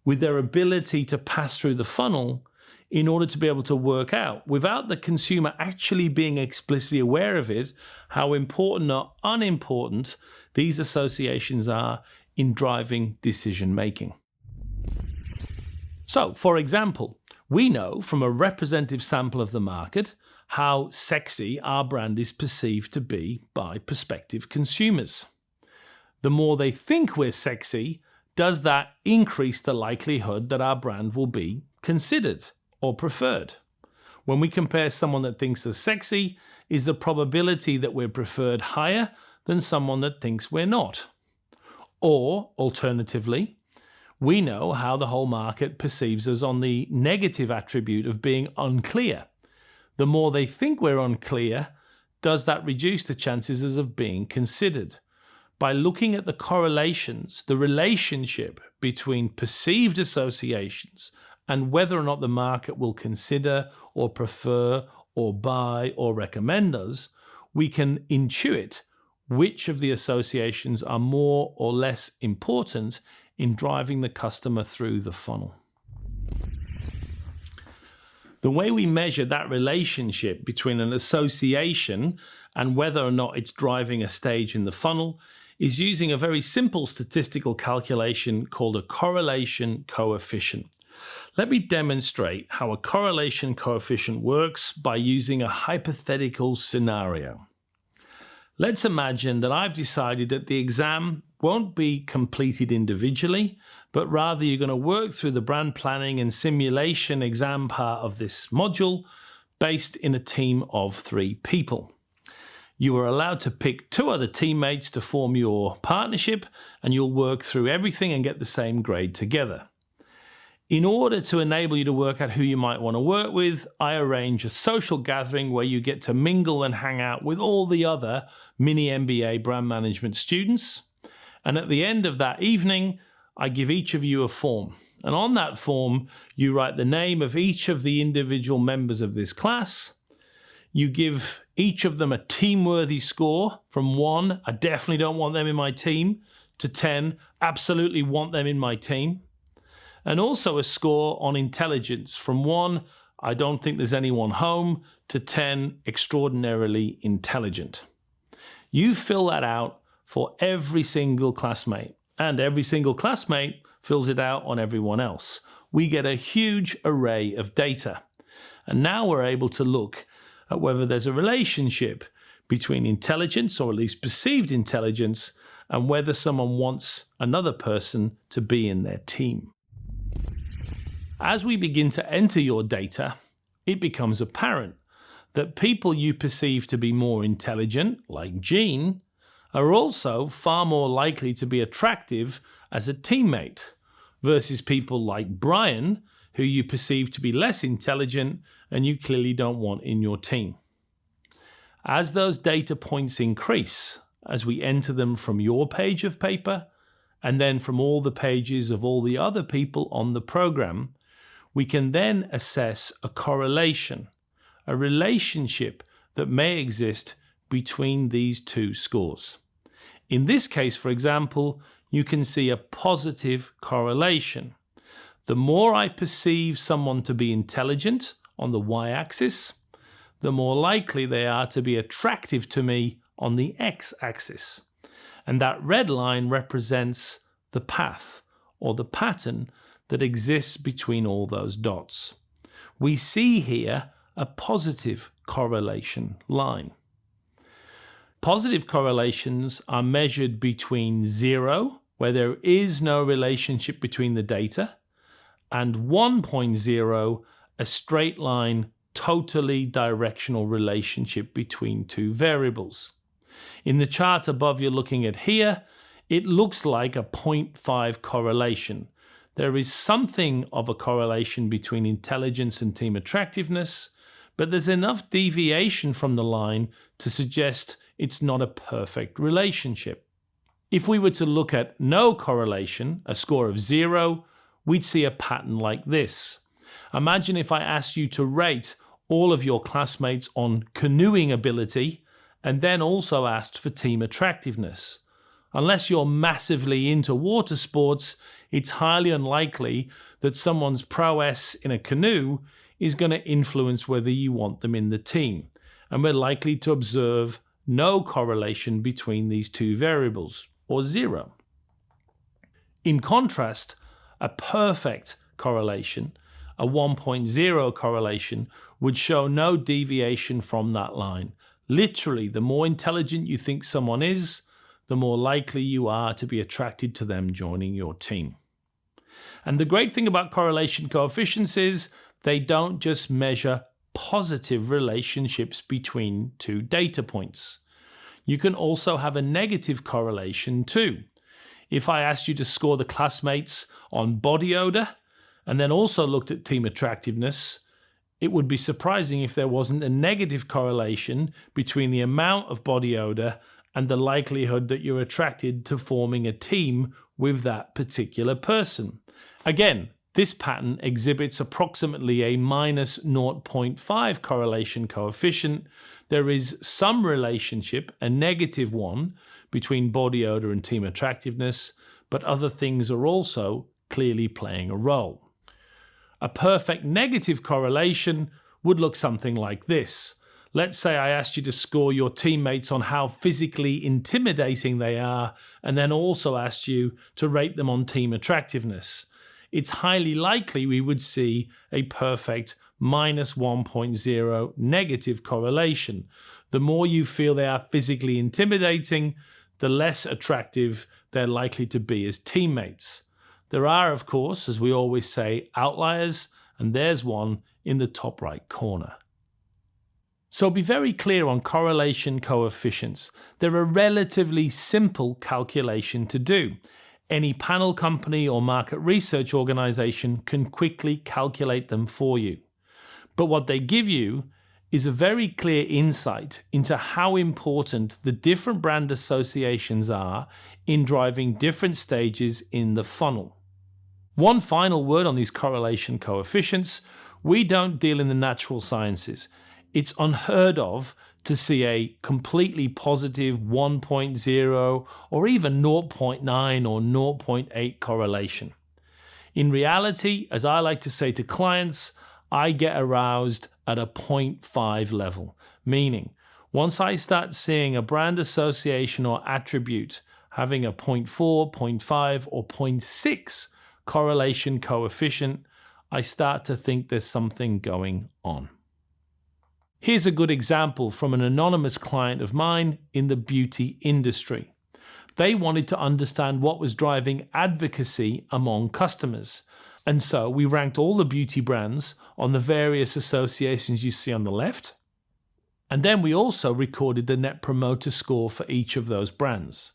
with their ability to pass through the funnel in order to be able to work out, without the consumer actually being explicitly aware of it, how important or unimportant these associations are in driving decision making. So, for example, we know from a representative sample of the market how sexy our brand is perceived to be by prospective consumers. The more they think we're sexy, does that increase the likelihood that our brand will be considered or preferred? When we compare someone that thinks us sexy, is the probability that we're preferred higher than someone that thinks we're not? Or, alternatively, we know how the whole market perceives us on the negative attribute of being unclear. The more they think we're unclear, does that reduce the chances of being considered? By looking at the correlations, the relationship between perceived associations and whether or not the market will consider or prefer or buy or recommend us, we can intuit which of the associations are more or less important in driving the customer through the funnel. The way we measure that relationship between an association and whether or not it's driving a stage in the funnel is using a very simple statistical calculation called a correlation coefficient. Let me demonstrate how a correlation coefficient works by using a hypothetical scenario. Let's imagine that I've decided that the exam won't be completed individually, but rather you're going to work through the brand planning and simulation exam part of this module based in a team of 3 people. You are allowed to pick 2 other teammates to form your partnership, and you'll work through everything and get the same grade together. In order to enable you to work out who you might want to work with, I arrange a social gathering where you get to mingle and hang out with all the other mini MBA brand management students. And at the end of that evening, I give each of you a form. And on that form, you write the name of each of the individual members of this class. You give each of them a team-worthy score from 1, I definitely don't want them in my team, to 10, absolutely want them in my team. And also a score on intelligence from 1, I don't think there's anyone home, to 10, extraordinarily intelligent. You fill that out for every single classmate, and every single classmate fills it out on everyone else. We get a huge array of data. And now we're able to look at whether there's a relationship between intelligence, or at least perceived intelligence, and whether someone wants another person to be in their team. As we begin to enter your data, it becomes apparent that people you perceive to be more intelligent, like Jean, are also far more likely to be attractive as a teammate versus people like Brian, who you perceive to be less intelligent and you clearly don't want in your team. As those data points increase, as we enter them from your page of paper and then from all the pages of all the other people on the program, we can then assess a correlation, a relationship that may exist between these 2 scores. In this case, for example, you can see a positive correlation. The more I perceive someone to be intelligent on the y-axis, the more likely they are to be attractive to me on the x-axis. And that red line represents the path or the pattern that exists between all those dots. We see here a positive correlation line. Positive correlations are measured between 0, where there is no relationship between the data, and 1.0, a straight line, totally directional relationship between 2 variables. In the chart above you're looking at here, it looks like a 0.5 correlation. There is something of a correlation between intelligence and team attractiveness, but there's enough deviation from the line to suggest it's not a perfect relationship. If we were to look at no correlation, a score of 0, we'd see a pattern like this. Imagine if I asked you to rate all of your classmates on canoeing ability and then also asked for team attractiveness. Unless you're massively into water sports, it's highly unlikely that someone's prowess in a canoe is going to influence whether you want them in the team. And we're likely to observe no correlation between these 2 variables, or 0. In contrast, a perfect correlation, a 1.0 correlation, would show no deviation from that line. Literally, the more intelligent you think someone is, the more likely you are to be attracted to them joining your team. And the great thing about correlation coefficients is they don't just measure positive relationships between 2 data points. You can also have a negative correlation too. If I asked you to score the classmates on body odor and then also looked at team attractiveness, it would be surprising if there wasn't a negative correlation between the amount of body odor and the likelihood that you're attracted to forming a team with that particular person. Again, this pattern exhibits approximately a minus 0.5 correlation coefficient. There is some relationship, a negative one, between body odor and team attractiveness, but other things are also clearly playing a role. A perfect negative correlation would look something like this. Let's say I asked you to score your teammates on how physically intimidating they are, and then also asked you to rate them on team attractiveness. it's highly likely we would see a perfect minus 1.0 negative correlation. The more you feel they are physically intimidating, the less attractive they're likely to be as teammates. There are, of course, as we always say, outliers, and there's one in the top right corner. So be very clear on correlation coefficients. They're a relatively simple calculation to do. Any panel company or market research organization can quickly calculate them for you. But what they give you is a very clear insight into how important the different brand associations are in driving different stages in the funnel. One final word on these correlation coefficients: we don't deal in the natural sciences. It's unheard of to see a completely positive 1.0 or even 0.9 or 0.8 correlation. In reality, as I like to say to clients, I get aroused at a 0.5 level, meaning once I start seeing a brand association or attribute having a 0.4, 0.5 or 0.6 correlation coefficient, I start to think there's something going on. Here's a good example from an anonymous client of mine in the beauty industry. They wanted to understand what was driving advocacy among customers. And so we ranked all the beauty brands on the various associations you see on the left. And then we also recorded the Net Promoter Score for each of those brands.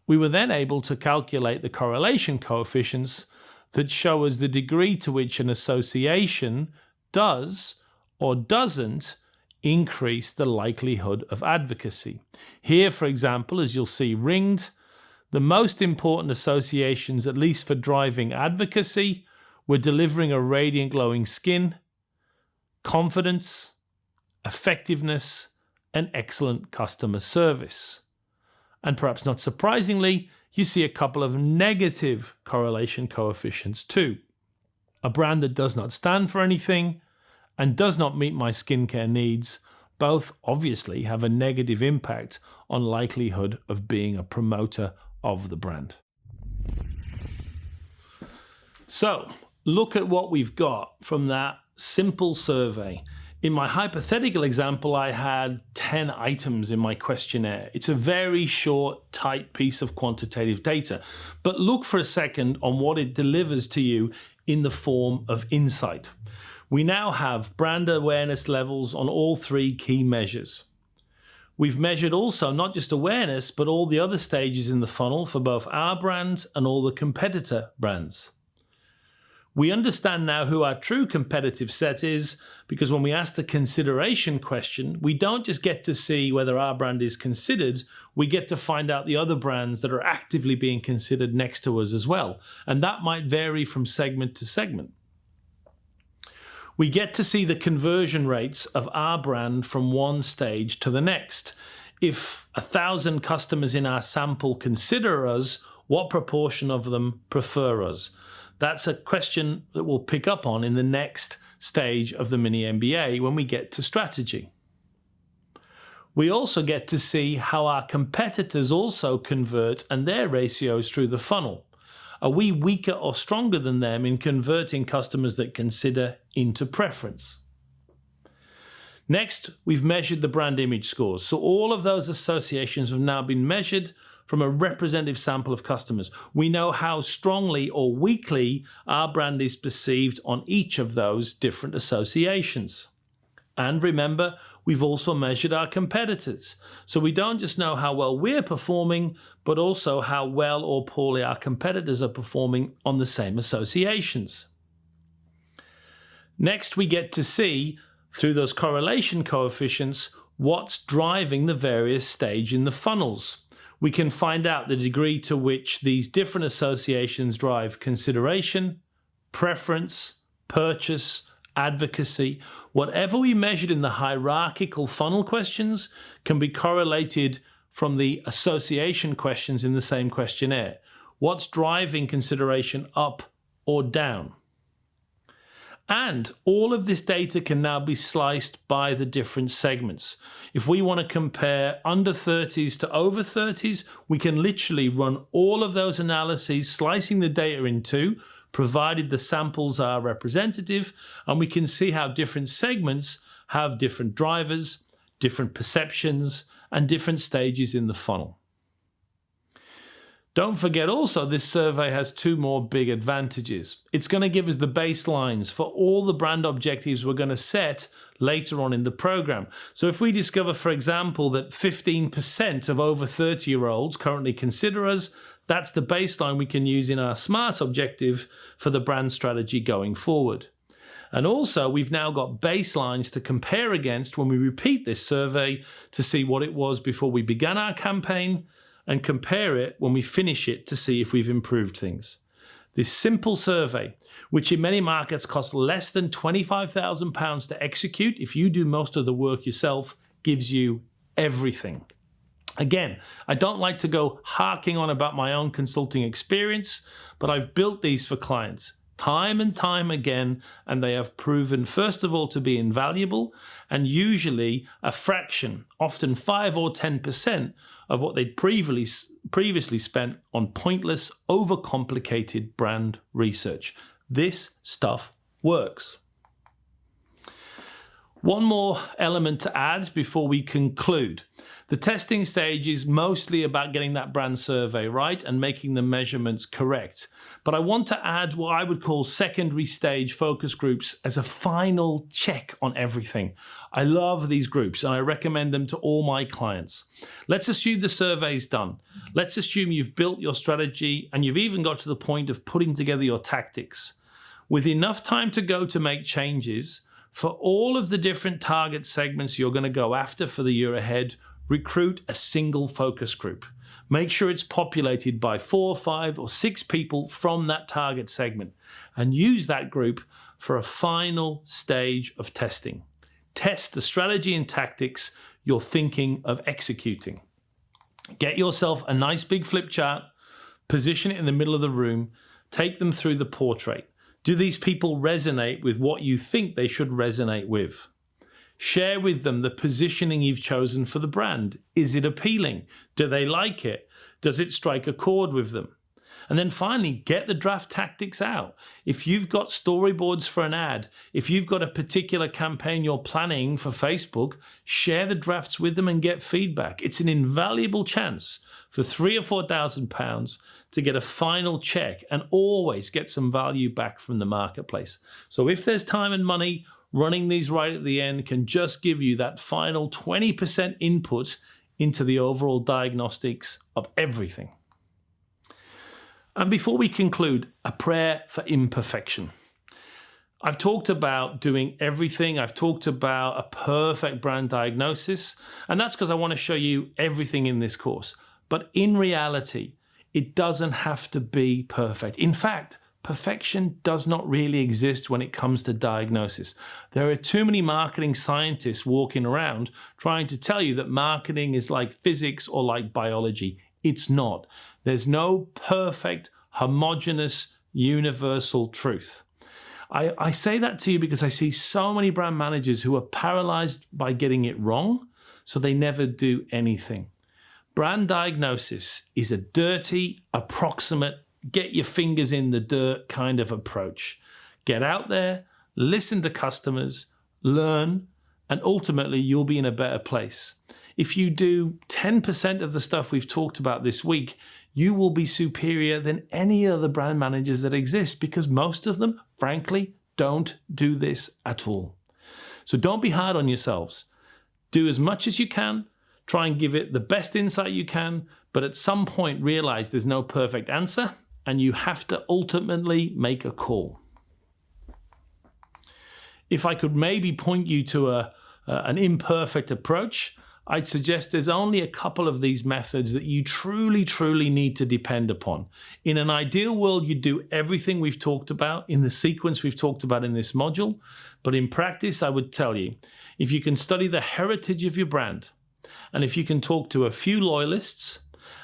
We were then able to calculate the correlation coefficients that show us the degree to which an association does or doesn't increase the likelihood of advocacy. Here, for example, as you'll see ringed, the most important associations, at least for driving advocacy, were delivering a radiant glowing skin, confidence, effectiveness, and excellent customer service. And perhaps not surprisingly, you see a couple of negative correlation coefficients too. A brand that does not stand for anything and does not meet my skincare needs both obviously have a negative impact on likelihood of being a promoter of the brand. So, look at what we've got from that simple survey. In my hypothetical example, I had 10 items in my questionnaire. It's a very short, tight piece of quantitative data. But look for a second on what it delivers to you in the form of insight. We now have brand awareness levels on all three key measures. We've measured also not just awareness, but all the other stages in the funnel for both our brand and all the competitor brands. We understand now who our true competitive set is, because when we ask the consideration question, we don't just get to see whether our brand is considered, we get to find out the other brands that are actively being considered next to us as well. And that might vary from segment to segment. We get to see the conversion rates of our brand from one stage to the next. If 1,000 customers in our sample consider us, what proportion of them prefer us? That's a question that we'll pick up on in the next stage of the mini MBA when we get to strategy. We also get to see how our competitors also convert and their ratios through the funnel. Are we weaker or stronger than them in converting customers that consider into preference? Next, we've measured the brand image scores. So all of those associations have now been measured from a representative sample of customers. We know how strongly or weakly our brand is perceived on each of those different associations. And remember, we've also measured our competitors. So we don't just know how well we're performing, but also how well or poorly our competitors are performing on the same associations. Next, we get to see, through those correlation coefficients, what's driving the various stages in the funnels. We can find out the degree to which these different associations drive consideration, preference, purchase, advocacy. Whatever we measured in the hierarchical funnel questions can be correlated from the association questions in the same questionnaire. What's driving consideration up or down? And all of this data can now be sliced by the different segments. If we want to compare under 30s to over 30s, we can literally run all of those analyses, slicing the data in two, provided the samples are representative, and we can see how different segments have different drivers, different perceptions, and different stages in the funnel. Don't forget also, this survey has two more big advantages. It's going to give us the baselines for all the brand objectives we're going to set later on in the program. So if we discover, for example, that 15% of over 30-year-olds currently consider us, that's the baseline we can use in our SMART objective for the brand strategy going forward. And also, we've now got baselines to compare against when we repeat this survey to see what it was before we began our campaign, and compare it when we finish it to see if we've improved things. This simple survey, which in many markets costs less than £25,000 to execute if you do most of the work yourself, gives you everything. Again, I don't like to go harking on about my own consulting experience, but I've built these for clients time and time again, and they have proven, first of all, to be invaluable, and usually a fraction, often 5 or 10%, of what they'd previously spent on pointless, overcomplicated brand research. This stuff works. One more element to add before we conclude. The testing stage is mostly about getting that brand survey right and making the measurements correct. But I want to add what I would call secondary stage focus groups as a final check on everything. I love these groups and I recommend them to all my clients. Let's assume the survey's done. Let's assume you've built your strategy and you've even got to the point of putting together your tactics. With enough time to go to make changes, for all of the different target segments you're going to go after for the year ahead, recruit a single focus group. Make sure it's populated by 4, 5, or 6 people from that target segment, and use that group for a final stage of testing. Test the strategy and tactics you're thinking of executing. Get yourself a nice big flip chart, position it in the middle of the room, take them through the portrait. Do these people resonate with what you think they should resonate with? Share with them the positioning you've chosen for the brand. Is it appealing? Do they like it? Does it strike a chord with them? And then finally, get the draft tactics out. If you've got storyboards for an ad, if you've got a particular campaign you're planning for Facebook, share the drafts with them and get feedback. It's an invaluable chance for £3,000 or £4,000 to get a final check and always get some value back from the marketplace. So if there's time and money, running these right at the end can just give you that final 20% input into the overall diagnostics of everything. And before we conclude, a prayer for imperfection. I've talked about doing everything. I've talked about a perfect brand diagnosis, and that's because I want to show you everything in this course. But in reality, it doesn't have to be perfect. In fact, perfection does not really exist when it comes to diagnosis. There are too many marketing scientists walking around trying to tell you that marketing is like physics or like biology. It's not. There's no perfect, homogeneous, universal truth. I say that to you because I see so many brand managers who are paralyzed by getting it wrong, so they never do anything. Brand diagnosis is a dirty, approximate, get your fingers in the dirt kind of approach. Get out there, listen to customers, learn, and ultimately you'll be in a better place. If you do 10% of the stuff we've talked about this week, you will be superior than any other brand managers that exist because most of them, frankly, don't do this at all. So don't be hard on yourselves. Do as much as you can. Try and give it the best insight you can, but at some point realize there's no perfect answer and you have to ultimately make a call. If I could maybe point you to an imperfect approach, I'd suggest there's only a couple of these methods that you truly need to depend upon. In an ideal world, you'd do everything we've talked about in the sequence we've talked about in this module. But in practice, I would tell you, if you can study the heritage of your brand, and if you can talk to a few loyalists,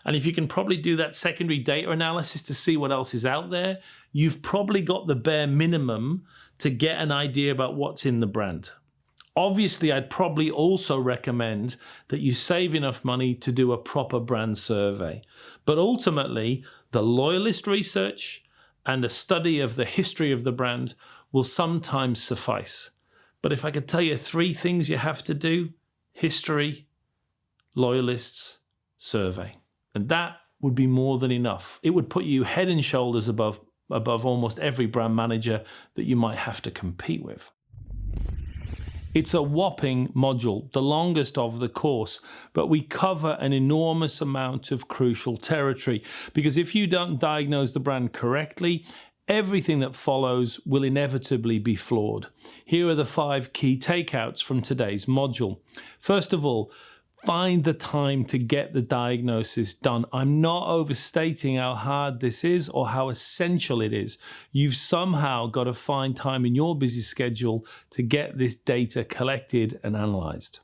and if you can probably do that secondary data analysis to see what else is out there, you've probably got the bare minimum to get an idea about what's in the brand. Obviously, I'd probably also recommend that you save enough money to do a proper brand survey. But ultimately, the loyalist research and a study of the history of the brand will sometimes suffice. But if I could tell you 3 things you have to do: history, loyalists, survey. And that would be more than enough. It would put you head and shoulders above almost every brand manager that you might have to compete with. It's a whopping module, the longest of the course, but we cover an enormous amount of crucial territory, because if you don't diagnose the brand correctly, everything that follows will inevitably be flawed. Here are the 5 key takeouts from today's module. First of all, find the time to get the diagnosis done. I'm not overstating how hard this is or how essential it is. You've somehow got to find time in your busy schedule to get this data collected and analyzed.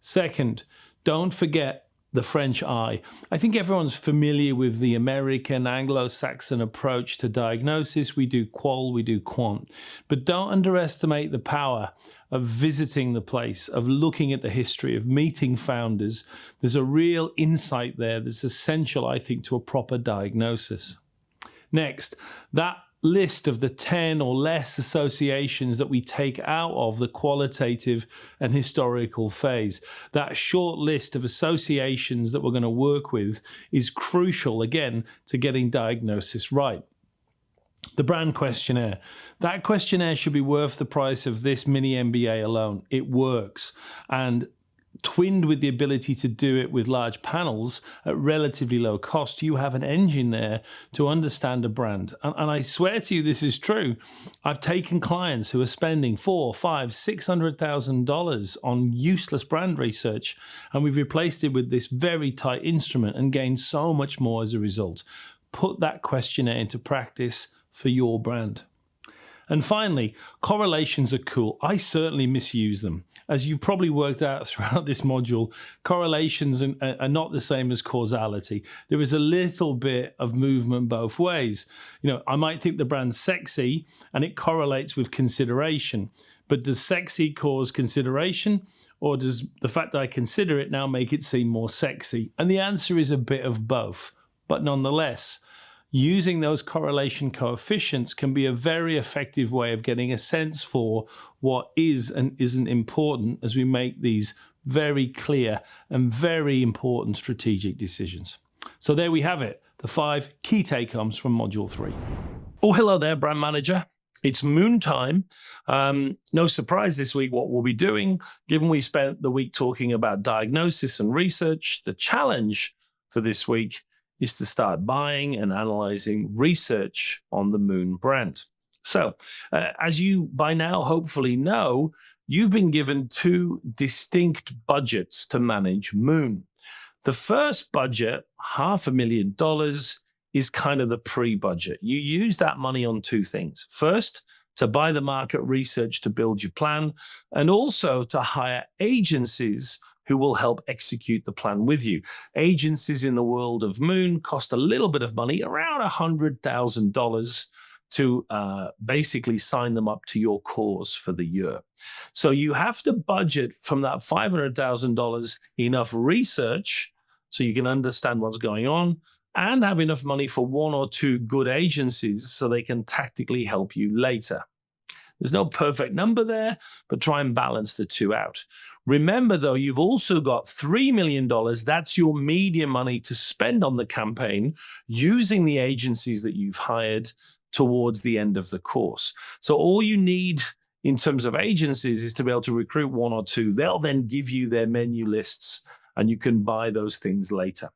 Second, don't forget the French eye. I think everyone's familiar with the American Anglo-Saxon approach to diagnosis. We do qual, we do quant. But don't underestimate the power of visiting the place, of looking at the history, of meeting founders. There's a real insight there that's essential, I think, to a proper diagnosis. Next, that list of the 10 or less associations that we take out of the qualitative and historical phase, that short list of associations that we're going to work with is crucial, again, to getting diagnosis right. The brand questionnaire. That questionnaire should be worth the price of this mini MBA alone. It works. And twinned with the ability to do it with large panels at relatively low cost, you have an engine there to understand a brand. And I swear to you, this is true. I've taken clients who are spending $400,000, $500,000, $600 on useless brand research, and we've replaced it with this very tight instrument and gained so much more as a result. Put that questionnaire into practice for your brand. And finally, correlations are cool. I certainly misuse them. As you've probably worked out throughout this module, correlations are not the same as causality. There is a little bit of movement both ways. I might think the brand's sexy and it correlates with consideration. But does sexy cause consideration, or does the fact that I consider it now make it seem more sexy? And the answer is a bit of both. But nonetheless, using those correlation coefficients can be a very effective way of getting a sense for what is and isn't important as we make these very clear and very important strategic decisions. So there we have it, the 5 key take-homes from Module 3. Oh, hello there, brand manager. It's moon time. No surprise this week what we'll be doing, given we spent the week talking about diagnosis and research. The challenge for this week is to start buying and analyzing research on the Moon brand. So, as you by now hopefully know, you've been given 2 distinct budgets to manage Moon. The first budget, $500,000, is kind of the pre-budget. You use that money on 2 things. First, to buy the market research to build your plan, and also to hire agencies who will help execute the plan with you. Agencies in the world of Moon cost a little bit of money, around $100,000, to basically sign them up to your cause for the year. So you have to budget from that $500,000 enough research so you can understand what's going on, and have enough money for 1 or 2 good agencies so they can tactically help you later. There's no perfect number there, but try and balance the 2 out. Remember, though, you've also got $3 million. That's your media money to spend on the campaign using the agencies that you've hired towards the end of the course. So all you need in terms of agencies is to be able to recruit 1 or 2. They'll then give you their menu lists, and you can buy those things later.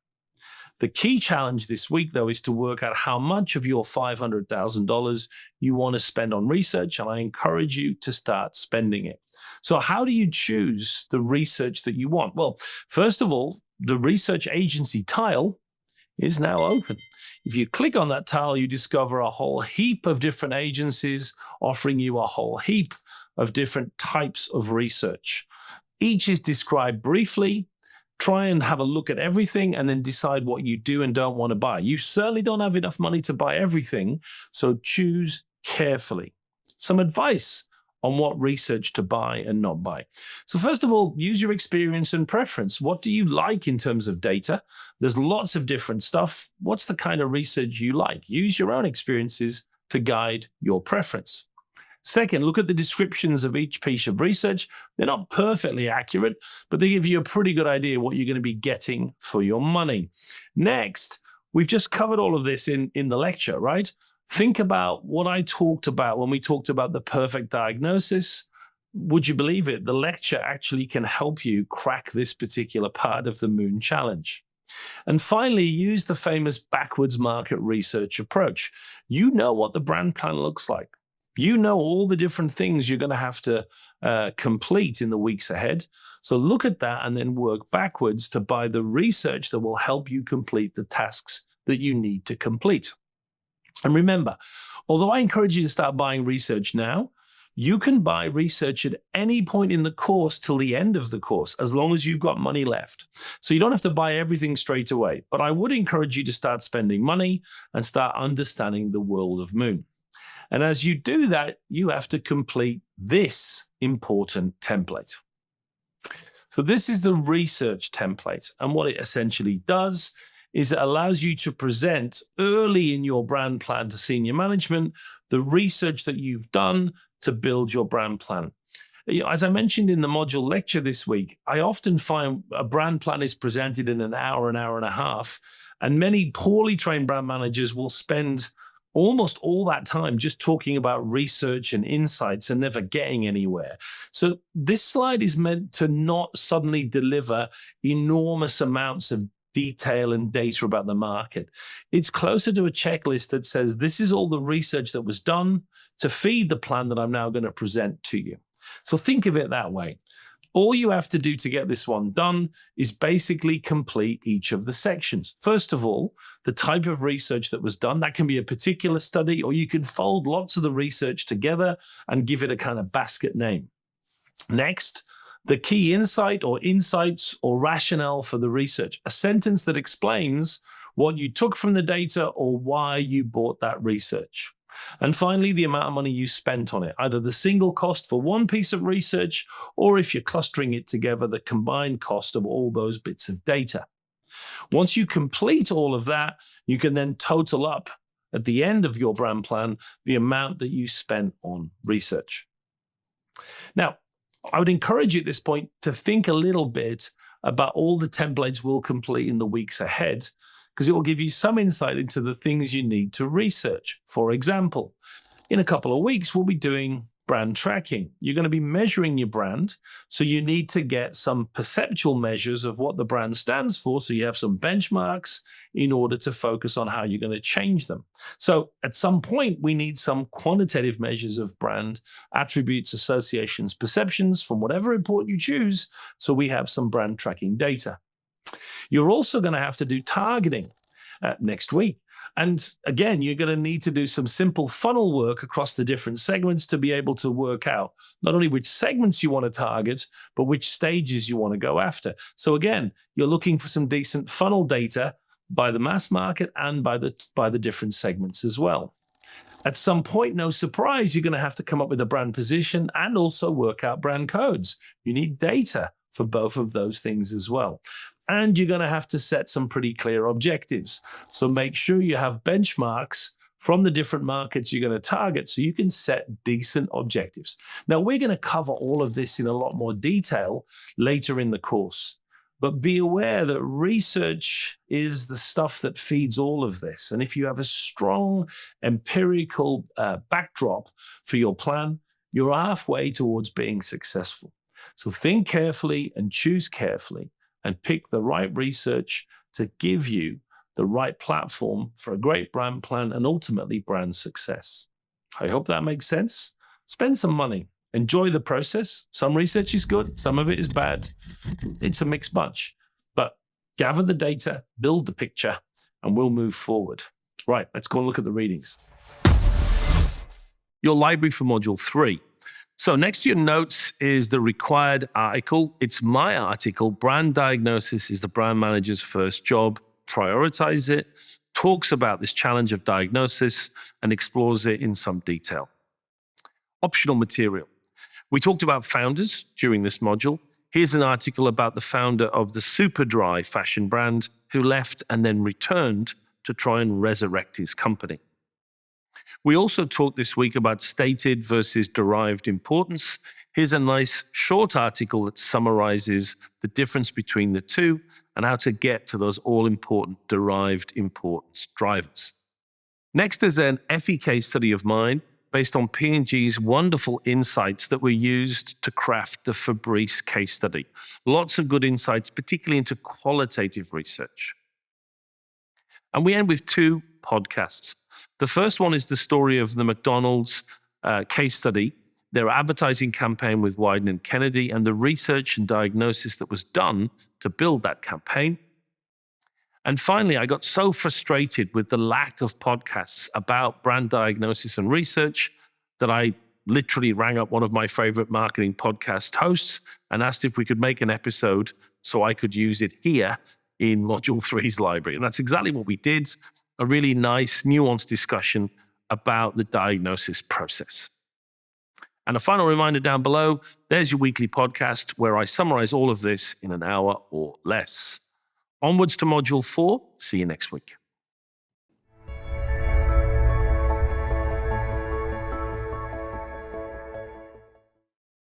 The key challenge this week, though, is to work out how much of your $500,000 you want to spend on research, and I encourage you to start spending it. So how do you choose the research that you want? Well, first of all, the research agency tile is now open. If you click on that tile, you discover a whole heap of different agencies offering you a whole heap of different types of research. Each is described briefly. Try and have a look at everything and then decide what you do and don't want to buy. You certainly don't have enough money to buy everything, so choose carefully. Some advice on what research to buy and not buy. So first of all, use your experience and preference. What do you like in terms of data? There's lots of different stuff. What's the kind of research you like? Use your own experiences to guide your preference. Second, look at the descriptions of each piece of research. They're not perfectly accurate, but they give you a pretty good idea what you're going to be getting for your money. Next, we've just covered all of this in the lecture, right? Think about what I talked about when we talked about the perfect diagnosis. Would you believe it? The lecture actually can help you crack this particular part of the Moon Challenge. And finally, use the famous backwards market research approach. You know what the brand plan looks like. You know all the different things you're going to have to complete in the weeks ahead. So look at that and then work backwards to buy the research that will help you complete the tasks that you need to complete. And remember, although I encourage you to start buying research now, you can buy research at any point in the course till the end of the course, as long as you've got money left. So you don't have to buy everything straight away, but I would encourage you to start spending money and start understanding the world of Moon. And as you do that, you have to complete this important template. So this is the research template. And what it essentially does is it allows you to present early in your brand plan to senior management the research that you've done to build your brand plan. As I mentioned in the module lecture this week, I often find a brand plan is presented in an hour and a half, and many poorly trained brand managers will spend almost all that time just talking about research and insights and never getting anywhere. So this slide is meant to not suddenly deliver enormous amounts of detail and data about the market. It's closer to a checklist that says, this is all the research that was done to feed the plan that I'm now going to present to you. So think of it that way. All you have to do to get this one done is basically complete each of the sections. First of all, the type of research that was done. That can be a particular study, or you can fold lots of the research together and give it a kind of basket name. Next, the key insight or insights or rationale for the research, a sentence that explains what you took from the data or why you bought that research. And finally, the amount of money you spent on it, either the single cost for one piece of research, or if you're clustering it together, the combined cost of all those bits of data. Once you complete all of that, you can then total up at the end of your brand plan the amount that you spent on research. Now, I would encourage you at this point to think a little bit about all the templates we'll complete in the weeks ahead, because it will give you some insight into the things you need to research. For example, in a couple of weeks, we'll be doing brand tracking. You're going to be measuring your brand, so you need to get some perceptual measures of what the brand stands for, so you have some benchmarks in order to focus on how you're going to change them. So at some point, we need some quantitative measures of brand attributes, associations, perceptions from whatever report you choose, so we have some brand tracking data. You're also going to have to do targeting next week. And again, you're going to need to do some simple funnel work across the different segments to be able to work out not only which segments you want to target, but which stages you want to go after. So again, you're looking for some decent funnel data by the mass market and by the different segments as well. At some point, no surprise, you're going to have to come up with a brand position and also work out brand codes. You need data for both of those things as well. And you're going to have to set some pretty clear objectives. So make sure you have benchmarks from the different markets you're going to target so you can set decent objectives. Now, we're going to cover all of this in a lot more detail later in the course. But be aware that research is the stuff that feeds all of this. And if you have a strong empirical backdrop for your plan, you're halfway towards being successful. So think carefully and choose carefully, and pick the right research to give you the right platform for a great brand plan and ultimately brand success. I hope that makes sense. Spend some money. Enjoy the process. Some research is good, some of it is bad. It's a mixed bunch. But gather the data, build the picture, and we'll move forward. Right, let's go and look at the readings. Your library for Module 3. So next to your notes is the required article. It's my article, Brand Diagnosis is the Brand Manager's First Job. Prioritize it, talks about this challenge of diagnosis, and explores it in some detail. Optional material. We talked about founders during this module. Here's an article about the founder of the Superdry fashion brand who left and then returned to try and resurrect his company. We also talked this week about stated versus derived importance. Here's a nice short article that summarizes the difference between the two and how to get to those all-important derived importance drivers. Next is an FE case study of mine based on P&G's wonderful insights that were used to craft the Fabrice case study. Lots of good insights, particularly into qualitative research. And we end with two podcasts. The first one is the story of the McDonald's case study, their advertising campaign with Wyden and Kennedy, and the research and diagnosis that was done to build that campaign. And finally, I got so frustrated with the lack of podcasts about brand diagnosis and research that I literally rang up one of my favorite marketing podcast hosts and asked if we could make an episode so I could use it here in Module 3's library. And that's exactly what we did, a really nice, nuanced discussion about the diagnosis process. And a final reminder down below, there's your weekly podcast where I summarize all of this in an hour or less. Onwards to Module 4. See you next week.